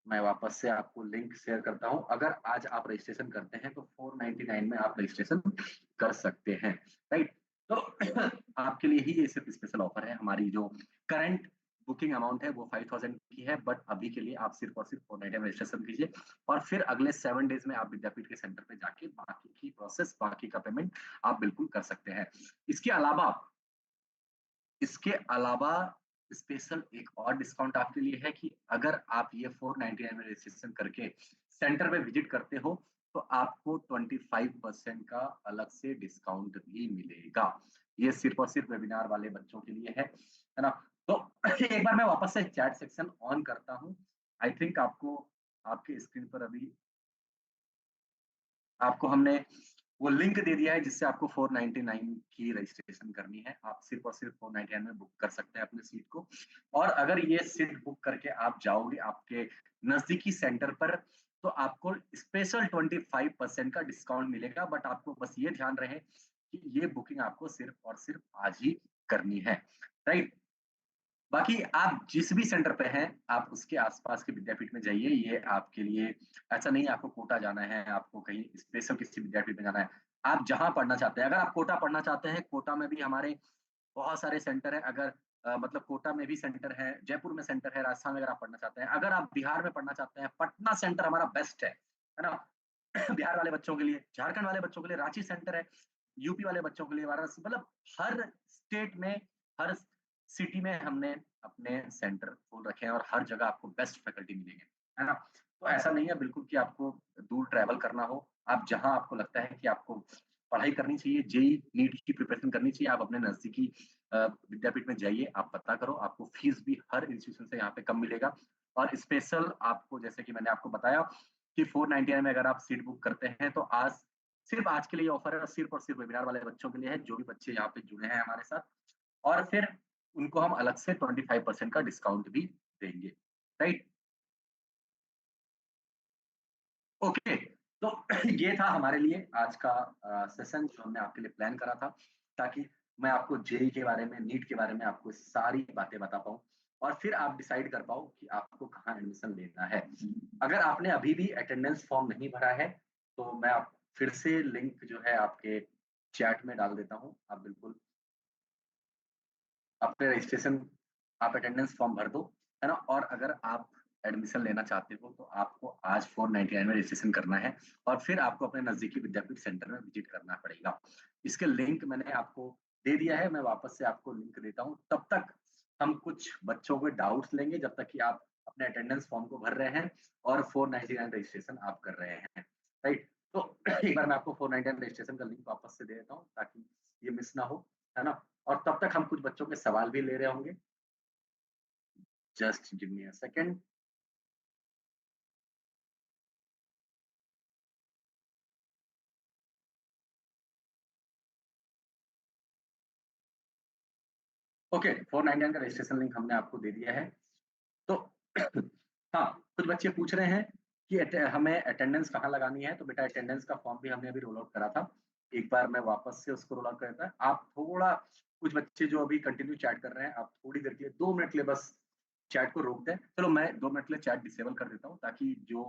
मैं वापस से आपको लिंक शेयर करता हूँ। अगर आज आप रजिस्ट्रेशन करते हैं तो 499 में आप रजिस्ट्रेशन कर सकते हैं, राइट? तो आपके लिए ही ये सिर्फ़ स्पेशल ऑफर है। हमारी जो करंट बुकिंग अमाउंट है वो 5000 की है, बट अभी के लिए आप सिर्फ़ और सिर्फ़ 499 में रजिस्ट्रेशन कीजिए और फिर अगले 7 डेज़ में आप विद्यापीठ के सेंटर पे जाके बाकी की प्रोसेस, बाकी का पेमेंट आप बिल्कुल कर सकते हैं। इसके अलावा इसके अलावा स्पेशल एक और डिस्काउंट आपके लिए है कि अगर आप ये 499 में रजिस्ट्रेशन करके सेंटर पे विजिट करते हो, तो आपको 25% का अलग से डिस्काउंट भी मिलेगा। ये सिर्फ़ और सिर्फ़ वेबिनार वाले बच्चों के लिए है ना? तो एक बार मैं वापस से चैट सेक्शन ऑन करता हूँ। आई थिंक आपको आपके स्क्रीन पर अभी आपको हमने वो लिंक दे दिया है जिससे आपको 499 की रजिस्ट्रेशन करनी है। आप सिर्फ़ और सिर्फ़ 499 में बुक कर सकते हैं अपनी सीट को और अगर ये सीट बुक करके आप जाओगे आपके नज़दीकी सेंटर पर, तो आपको स्पेशल 25% का डिस्काउंट मिलेगा। बट आपको बस ये ध्यान रहे कि ये बुकिंग आपको सिर्फ़ और सिर्फ़ आज ही करनी है, राइट? बाकी आप जिस भी सेंटर पे हैं, आप उसके आस-पास के विद्यापीठ में जाइए, ये आपके लिए ऐसा नहीं है आपको कोटा जाना है, आपको कहीं स्पेशल किसी विद्यापीठ में जाना है। आप जहाँ पढ़ना चाहते हैं, अगर आप कोटा पढ़ना चाहते हैं, कोटा में भी हमारे बहुत सारे सेंटर हैं। अगर मतलब कोटा में भी सेंटर है, जयपुर में सेंटर है, राजस्थान में अगर आप पढ़ना चाहते हैं। अगर आप बिहार में पढ़ना चाहते हैं, पटना सेंटर हमारा बेस्ट है ना? बिहार वाले बच्चों के लिए, झारखंड वाले बच्चों के लिए रांची सेंटर है, यूपी वाले बच्चों के लिए वाराणसी मतलब हर स्टेट में, हर सिटी में हमने अपने सेंटर खोल रखे हैं और हर जगह आपको बेस्ट फैकल्टी मिलेंगे, है ना? तो ऐसा नहीं है बिल्कुल कि आपको दूर ट्रैवल करना हो। आप जहाँ आपको लगता है कि आपको पढ़ाई करनी चाहिए, जेईई, नीट की प्रिपरेशन करनी चाहिए, आप अपने नज़दीकी विद्यापीठ में जाइए, आप पता करो, आपको फीस भी हर इंस्टीट्यूशन से यहाँ पे कम मिलेगा और स्पेशल आपको जैसे कि मैंने आपको बताया कि 499 में अगर आप सीट बुक करते हैं, तो आज सिर्फ़ आज के लिए ऑफर है, सिर्फ़ और सिर्फ़ वेबिनार वाले बच्चों के लिए है, जो भी बच्चे यहाँ पे जुड़े हैं हमारे साथ और फिर उनको हम अलग से 25% का डिस्काउंट भी देंगे, राइट? ओके, तो ये था हमारे लिए आज का सेशन जो हमने आपके लिए प्लान करा था, ताकि मैं आपको जेईई के बारे में, नीट के बारे में आपको सारी बातें बता पाऊँ और फिर आप डिसाइड कर पाओ कि आपको कहाँ एडमिशन लेना है। अगर आपने अभी भी अटेंडेंस फॉर्म नहीं भरा है, तो मैं आप फिर से लिंक जो है आपके चैट में डाल देता हूँ। आप बिल्कुल अपने रजिस्ट्रेशन आप अटेंडेंस फॉर्म भर दो, है ना? और अगर आप एडमिशन लेना चाहते हो तो आपको आज 499 में रजिस्ट्रेशन करना है और फिर आपको अपने नज़दीकी विद्यापीठ सेंटर में विज़िट करना पड़ेगा। इसके लिंक मैंने आपको दे दिया है, मैं वापस से आपको लिंक देता हूँ। तब तक हम कुछ बच्चों के डाउट्स लेंगे जब तक कि आप अपने अटेंडेंस फॉर्म को भर रहे हैं और 499 रजिस्ट्रेशन आप कर रहे हैं, राइट? तो एक बार मैं आपको 499 रजिस्ट्रेशन का लिंक वापस से दे देता हूँ ताकि ये मिस ना हो, है ना? और तब तक हम कुछ बच्चों के सवाल भी ले रहे होंगे। Just give me a second. Okay, 499 का रजिस्ट्रेशन लिंक हमने आपको दे दिया है। तो हाँ, कुछ बच्चे पूछ रहे हैं कि हमें अटेंडेंस कहाँ लगानी है? तो बेटा अटेंडेंस का फॉर्म भी हमने अभी रोल आउट करा था। एक बार मैं वापस से उसको रोल आउट कर देता। आप थोड़ा कुछ बच्चे जो अभी कंटिन्यू चैट कर रहे हैं, आप थोड़ी देर के लिए 2 मिनट के लिए बस चैट को रोक दें। चलो मैं 2 मिनट के लिए चैट डिसेबल कर देता हूँ ताकि जो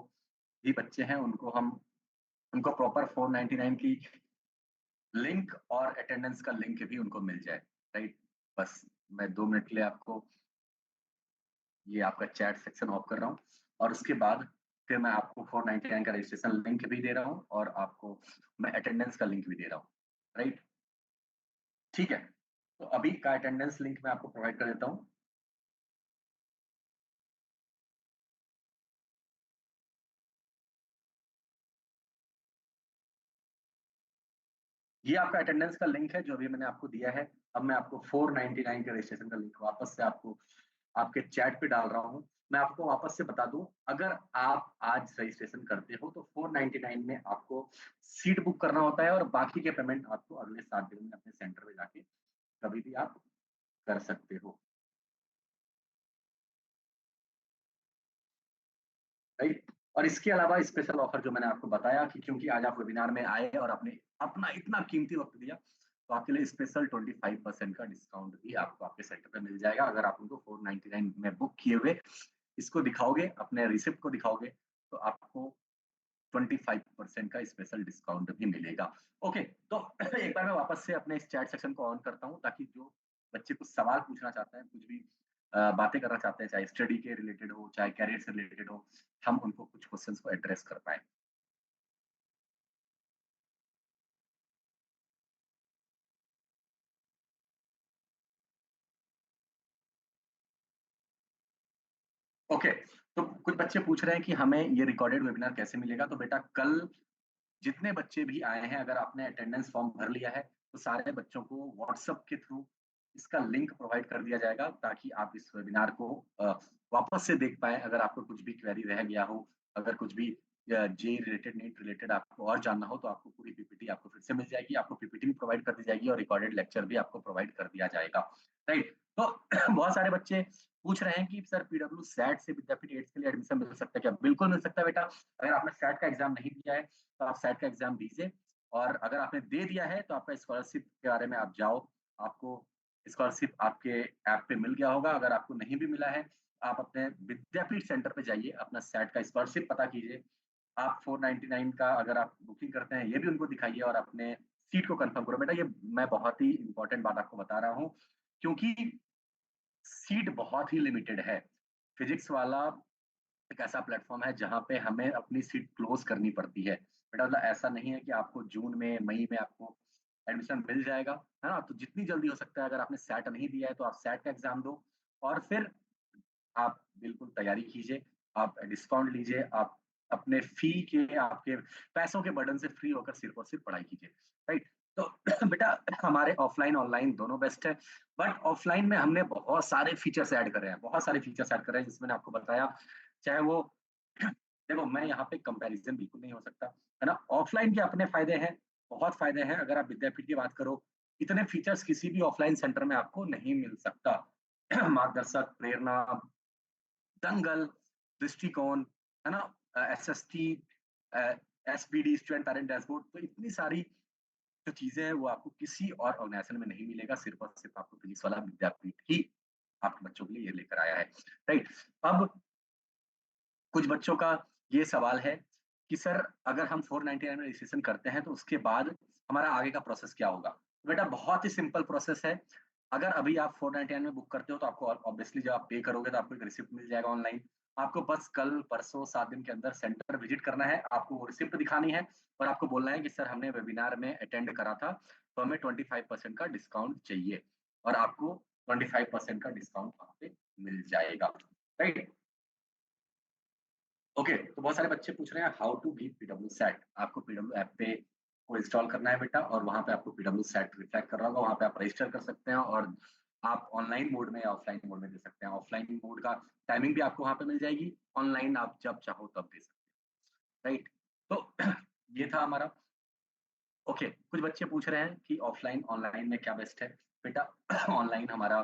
भी बच्चे हैं उनको प्रॉपर 499 की लिंक और अटेंडेंस का लिंक भी उनको मिल जाए, राइट? बस मैं 2 मिनट के लिए आपको ये आपका चैट सेक्शन ऑफ कर रहा हूँ और उसके बाद फिर मैं आपको 499 का रजिस्ट्रेशन लिंक भी दे रहा हूँ और आपको मैं अटेंडेंस का लिंक भी दे रहा हूँ, राइट? ठीक है, तो अभी का अटेंडेंस लिंक मैं आपको प्रोवाइड कर देता हूँ। ये आपका अटेंडेंस का लिंक है जो अभी मैंने आपको दिया है। अब मैं आपको 499 के रजिस्ट्रेशन का लिंक वापस से आपको आपके चैट पे डाल रहा हूँ। मैं आपको वापस से बता दूं, अगर आप आज रजिस्ट्रेशन करते हो तो 499 में आपको सीट बुक करना होता है, और बाकी के पेमेंट आपको अगले 7 दिन में अपने सेंटर पे जाके कभी भी आप कर सकते हो, राइट। और इसके अलावा स्पेशल ऑफर जो मैंने आपको बताया कि क्योंकि आज आप वेबिनार में आए और आपने अपना इतना कीमती वक्त दिया, तो आपके लिए स्पेशल 25% का डिस्काउंट भी आपको आपके सेंटर पे मिल जाएगा। अगर आप उनको 499 में बुक किए हुए इसको दिखाओगे, अपने रिसिप्ट को दिखाओगे, तो आपको 25% का स्पेशल डिस्काउंट भी मिलेगा। ओके, तो एक बार मैं वापस से अपने इस चैट सेक्शन को ऑन करता हूँ, ताकि जो बच्चे कुछ सवाल पूछना चाहते हैं, कुछ भी बातें करना चाहते हैं, चाहे स्टडी के रिलेटेड हो, चाहे कैरियर से रिलेटेड हो, हम उनको कुछ क्वेश्चंस को एड्रेस कर पाए। ओके, तो कुछ बच्चे पूछ रहे हैं कि हमें ये रिकॉर्डेड वेबिनार कैसे मिलेगा। तो बेटा, कल जितने बच्चे भी आए हैं, अगर आपने अटेंडेंस फॉर्म भर लिया है, तो सारे बच्चों को व्हाट्सएप के थ्रू इसका लिंक प्रोवाइड कर दिया जाएगा, ताकि आप इस वेबिनार को वापस से देख पाए। अगर आपको कुछ भी क्वेरी रह गया हो, अगर कुछ भी जे रिलेटेड, नीट रिलेटेड आपको और जानना हो, तो आपको पूरी पीपीटी आपको फिर से मिल जाएगी। आपको पीपीटी भी प्रोवाइड कर दी जाएगी और रिकॉर्डेड लेक्चर भी आपको प्रोवाइड कर दिया जाएगा, राइट। तो बहुत सारे बच्चे पूछ रहे हैं कि सर पीडब्ल्यू सैट से विद्यापीठ एड्स के लिए एडमिशन मिल सकता है क्या? बिल्कुल मिल सकता है बेटा। अगर आपने सैट का एग्जाम नहीं दिया है, तो आप सेट का एग्जाम दीजिए, और अगर आपने दे दिया है तो आपका स्कॉलरशिप के बारे में आप जाओ, आपको स्कॉलरशिप आपके ऐप पे मिल गया होगा। अगर आपको नहीं भी मिला है, आप अपने विद्यापीठ सेंटर पे जाइए, अपना सेट का स्कॉलरशिप पता कीजिए। आप 499 का अगर आप बुकिंग करते हैं, ये भी उनको दिखाइए, और अपने सीट को कंफर्म करो। बेटा, ये मैं बहुत ही इंपॉर्टेंट बात आपको बता रहा हूँ, क्योंकि सीट बहुत ही लिमिटेड है। फिजिक्स वाला एक ऐसा प्लेटफॉर्म है जहां पे हमें अपनी सीट क्लोज करनी पड़ती है। बेटा, मतलब ऐसा नहीं है कि आपको जून में, मई में आपको एडमिशन मिल जाएगा, है ना। तो जितनी जल्दी हो सकता है, अगर आपने सेट नहीं दिया है तो आप सेट का एग्जाम दो, और फिर आप बिल्कुल तैयारी कीजिए, आप डिस्काउंट लीजिए, आप अपने फी के, आपके पैसों के बर्डन से फ्री होकर सिर्फ और सिर्फ पढ़ाई कीजिए, राइट। तो बेटा, हमारे ऑफलाइन ऑनलाइन दोनों बेस्ट है, बट ऑफलाइन में हमने बहुत सारे फीचर्स ऐड कर रहे हैं, बहुत सारे फीचर्स ऐड कर रहे हैं, जिसमें मैंने आपको बताया। चाहे वो देखो, मैं यहाँ पे कंपैरिजन बिल्कुल नहीं हो सकता, है ना। ऑफलाइन के अपने फायदे हैं, बहुत फायदे हैं। अगर आप विद्यापीठ की बात करो, इतने फीचर्स किसी भी ऑफलाइन सेंटर में आपको नहीं मिल सकता। मार्गदर्शक, प्रेरणा, दंगल, दृष्टिकोण, है ना, SST, SPD, student parent dashboard, तो इतनी सारी जो चीजें हैं वो आपको किसी और ऑर्गेनाइजेशन में नहीं मिलेगा। सिर्फ और सिर्फ आपको फिजिक्स वाला विद्यापीठ ही आपके बच्चों के लिए ये लेकर आया है, राइट। अब कुछ बच्चों का ये सवाल है कि सर, अगर हम 499 में रजिस्ट्रेशन करते हैं, तो उसके बाद हमारा आगे का प्रोसेस क्या होगा? तो बेटा, बहुत ही सिंपल प्रोसेस है। अगर अभी आप 499 में बुक करते हो, तो आपको ऑब्वियसली जब आप पे करोगे तो आपको एक रिसिप्ट मिल जाएगा ऑनलाइन। आपको बस कल परसों 7 दिन के अंदर सेंटर विजिट करना है, आपको वो रिसिप्ट दिखानी है, और आपको बोलना है कि सर, हमने वेबिनार में अटेंड करा था, तो हमें 25% का डिस्काउंट चाहिए, और आपको 25% का डिस्काउंट वहां पे मिल जाएगा, राइट। ओके, तो बहुत सारे बच्चे पूछ रहे हैं how to be PW set. आपको पीडब्ल्यू ऐप पे को इंस्टॉल करना है बेटा, और वहां पे आपको पीडब्ल्यू सेट रिफ्लेक्ट कर रहा होगा, वहां पे आप रजिस्टर कर सकते हैं, और आप ऑनलाइन मोड में या ऑफलाइन मोड में दे सकते हैं। ऑफलाइन मोड का टाइमिंग भी आपको वहां पे मिल जाएगी, ऑनलाइन आप जब चाहो तब दे सकते हैं, राइट। तो ये था हमारा। ओके, कुछ बच्चे पूछ रहे हैं कि ऑफलाइन ऑनलाइन में क्या बेस्ट है। बेटा, ऑनलाइन हमारा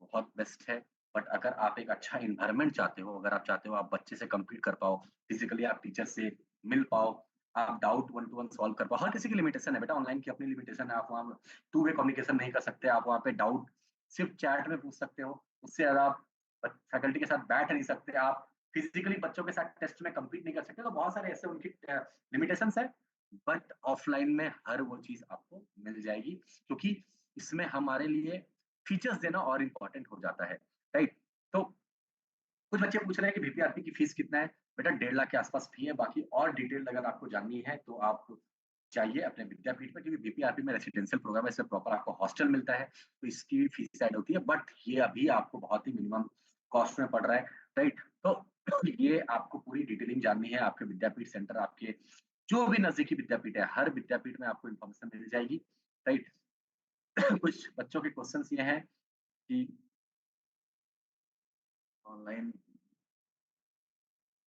बहुत बेस्ट है, बट अगर आप एक अच्छा इन्वायरमेंट चाहते हो, अगर आप चाहते हो आप बच्चे से कम्पीट कर पाओ, फिजिकली आप टीचर से मिल पाओ, आप doubt one to one solve कर पाओ। हर किसी की लिमिटेशन है बेटा, ऑनलाइन की अपनी लिमिटेशन है। आप वहाँ टू वे कम्युनिकेशन नहीं कर सकते, आप वहाँ पे डाउट सिर्फ चैट में पूछ सकते हो, उससे ज्यादा आप फैकल्टी के साथ बैठ नहीं सकते, आप फिजिकली बच्चों के साथ टेस्ट में कम्पीट नहीं कर सकते। तो बहुत सारे ऐसे उनकी लिमिटेशन है, बट ऑफलाइन में हर वो चीज आपको मिल जाएगी, क्योंकि इसमें हमारे लिए फीचर्स देना और इम्पोर्टेंट हो जाता है, राइट। तो कुछ बच्चे पूछ रहे हैं कि बीपीआरपी की फीस कितना है। बेटा, 1.5 लाख के आसपास फी है। बाकी और डिटेल अगर आपको जाननी है, तो आप चाहिए अपने विद्यापीठ में, क्योंकि बीपीआरपी में रेसिडेंशियल प्रोग्राम है, इसमें प्रॉपर आपको हॉस्टल मिलता है, तो इसकी भी फीस ऐड होती है, बट ये अभी आपको बहुत ही मिनिमम कॉस्ट में पड़ रहा है, राइट। तो ये आपको पूरी डिटेलिंग जाननी है, आपके विद्यापीठ सेंटर, आपके जो भी नजदीकी विद्यापीठ है, हर विद्यापीठ में आपको इन्फॉर्मेशन मिल जाएगी, राइट। कुछ बच्चों के क्वेश्चंस ये हैं कि online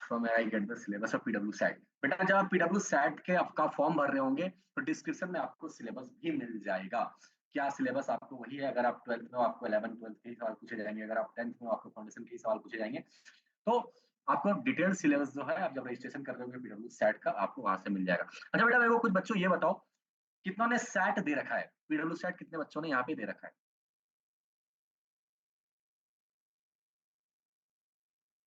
from I get the syllabus of PW sat. बेटा जब आप पीडब्ल्यू सैट के आपका फॉर्म भर रहे होंगे तो डिस्क्रिप्शन में आपको सिलेबस भी मिल जाएगा। क्या सिलेबस आपको वही है? अगर आप 12th में आपको 11 12th के ही सवाल पूछे जाएंगे, अगर आप 10th में आपको फाउंडेशन के ही सवाल पूछे जाएंगे, तो आपको डिटेल सिलेबस जो है आप जब रजिस्ट्रेशन कर रहे होंगे पीडब्ल्यू सैट का आपको वहां से मिल जाएगा। अच्छा बेटा मेरे को कुछ बच्चों ये बताओ, कितनों ने सैट दे रखा है? पीडब्ल्यू सैट कितने बच्चों ने यहाँ पे दे रखा है?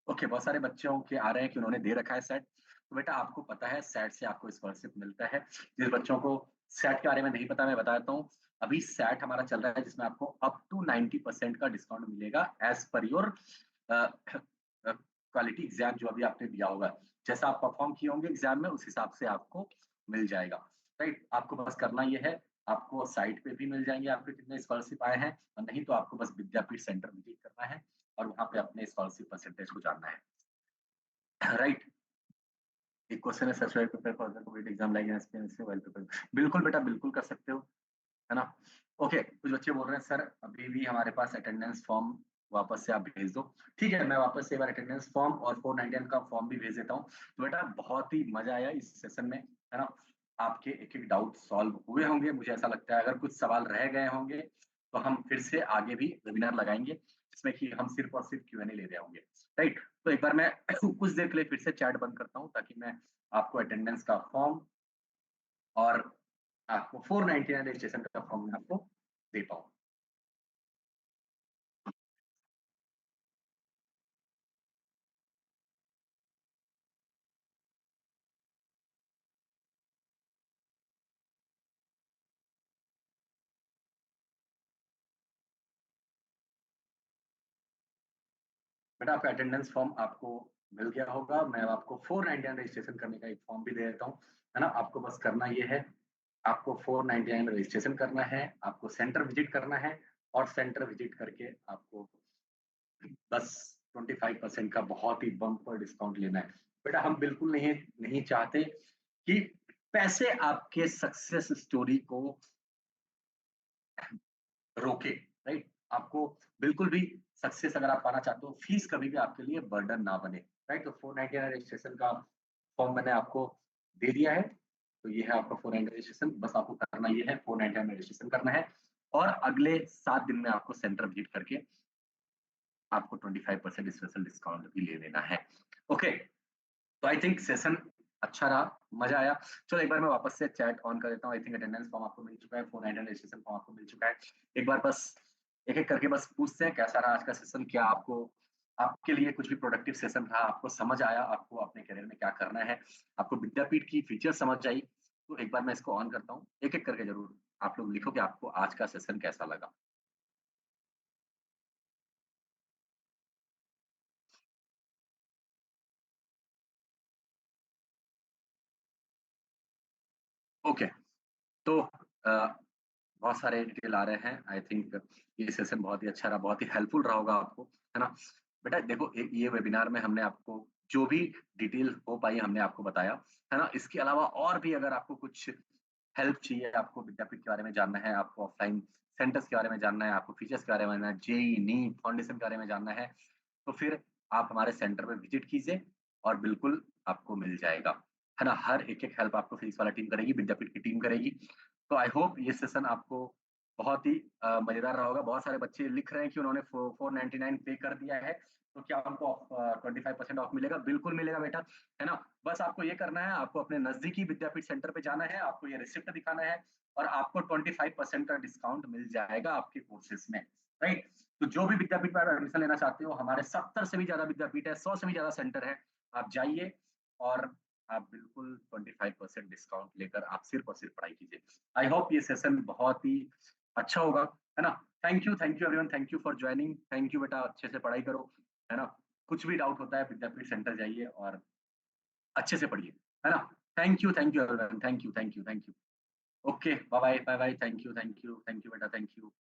ओके, बहुत सारे बच्चों के आ रहे हैं कि उन्होंने दे रखा है सेट। तो बेटा आपको पता है सेट से आपको स्कॉलरशिप मिलता है। जिस बच्चों को सेट के बारे में नहीं पता मैं बता देता हूँ। अभी सेट हमारा चल रहा है जिसमें आपको अप टू 90% का डिस्काउंट मिलेगा as per your quality exam जो अभी आपने दिया होगा। जैसा आप परफॉर्म किए होंगे एग्जाम में उस हिसाब से आपको मिल जाएगा, राइट। आपको बस करना ये है, आपको साइट पे भी मिल जाएंगे आपके कितने स्कॉलरशिप आए हैं, और नहीं तो आपको बस विद्यापीठ सेंटर विजिट करना है और वहां पे अपने स्कॉलरशिप परसेंटेज को जानना है, राइट। एक क्वेश्चन है such prepare for the covid exam like SPMC well prepare. बिल्कुल बेटा बिल्कुल कर सकते हो, है ना। ओके, कुछ बच्चे बोल रहे हैं सर अभी भी हमारे पास अटेंडेंस फॉर्म वापस से आप भेज दो। ठीक है, मैं वापस से एक बार अटेंडेंस फॉर्म और 491 का फॉर्म भी भेज देता हूँ। तो बेटा बहुत ही मजा आया इस सेशन में, है ना। आपके एक एक डाउट सॉल्व हुए होंगे मुझे ऐसा लगता है। अगर कुछ सवाल रह गए होंगे तो हम फिर से आगे भी वेबिनार लगाएंगे जिसमें कि हम सिर्फ और सिर्फ क्यूएनए ले रहे होंगे, राइट। तो एक बार मैं कुछ देर के लिए फिर से चैट बंद करता हूँ ताकि मैं आपको अटेंडेंस का फॉर्म और आपको 499 रजिस्ट्रेशन का फॉर्म मैं आपको दे पाऊँ। बेटा आपका अटेंडेंस फॉर्म आपको मिल गया होगा। मैं आपको 499 रजिस्ट्रेशन करने का एक फॉर्म भी दे देता हूँ, है ना। आपको बस करना ये है, आपको 499 रजिस्ट्रेशन करना है, आपको सेंटर विजिट करना है, और सेंटर विजिट करके आपको बस 25% का बहुत ही बम्पर डिस्काउंट लेना है। बेटा हम बिल्कुल नहीं नहीं चाहते कि पैसे आपके सक्सेस स्टोरी को रोके, राइट। आपको बिल्कुल भी सक्सेस अगर आप पाना चाहते हो, फीस कभी भी आपके लिए बर्डन ना बने, राइट। तो 499 रजिस्ट्रेशन का फॉर्म मैंने आपको दे दिया है। तो ये है आपका 499 रजिस्ट्रेशन। बस आपको करना ये है, 499 में रजिस्ट्रेशन करना है और अगले 7 दिन में आपको सेंटर विजिट करके आपको 25% स्पेशल डिस्काउंट भी ले लेना है। ओके, तो आई थिंक सेशन अच्छा रहा, मजा आया। चलो एक बार मैं वापस से चैट ऑन कर देता हूँ। आई थिंक अटेंडेंस फॉर्म आपको मिल चुका है, 499 रजिस्ट्रेशन फॉर्म आपको मिल चुका है। एक बार बस एक एक करके बस पूछते हैं कैसा रहा आज का सेशन। क्या आपको आपके लिए कुछ भी प्रोडक्टिव सेशन रहा? आपको समझ आया आपको अपने करियर में क्या करना है? आपको विद्यापीठ की फीचर समझ आई? तो एक बार मैं इसको ऑन करता हूँ, एक एक करके जरूर आप लोग लिखो कि आपको आज का सेशन कैसा लगा। ओके, तो बहुत सारे डिटेल आ रहे हैं। आई थिंक ये सेशन बहुत ही अच्छा रहा, बहुत ही हेल्पफुल रहा होगा आपको, है ना। बेटा देखो ये वेबिनार में हमने आपको जो भी डिटेल हो पाई हमने आपको बताया, है ना। इसके अलावा और भी अगर आपको कुछ हेल्प चाहिए, आपको विद्यापीठ के बारे में जानना है, आपको ऑफलाइन सेंटर्स के बारे में जानना है, आपको फीचर्स के बारे में जानना है, जेई नीट फाउंडेशन के बारे में जानना है, तो फिर आप हमारे सेंटर पे विजिट कीजिए और बिल्कुल आपको मिल जाएगा, है ना। हर एक एक हेल्प आपको फीस वाला टीम करेगी, विद्यापीठ की टीम करेगी। तो आई होप ये सेशन आपको बहुत ही मजेदार रहा होगा। बहुत सारे बच्चे लिख रहे हैं कि उन्होंने 499 पे कर दिया है, तो क्या उनको 25% ऑफ मिलेगा? बिल्कुल मिलेगा बेटा, है ना। बस आपको ये करना है, आपको अपने नजदीकी विद्यापीठ सेंटर पे जाना है, आपको ये रिसिप्ट दिखाना है और आपको 25% का डिस्काउंट मिल जाएगा आपके कोर्सेज में, राइट। तो जो भी विद्यापीठ में आप एडमिशन लेना चाहते हो, हमारे 70 से भी ज्यादा विद्यापीठ है, 100 से भी ज्यादा सेंटर है। आप जाइए और आप बिल्कुल 25% डिस्काउंट लेकर आप सिर्फ और सिर्फ पढ़ाई कीजिए। आई होप ये सेशन बहुत ही अच्छा होगा, है ना। Thank you everyone, thank you for joining. Thank you बेटा, अच्छे से पढ़ाई करो, है ना। कुछ भी डाउट होता है विद्यापीठ सेंटर जाइए और अच्छे से पढ़िए, है ना। Thank you everyone, thank you, thank you, thank you. Okay, bye bye, bye bye, thank you, thank you, thank you बेटा, थैंक यू।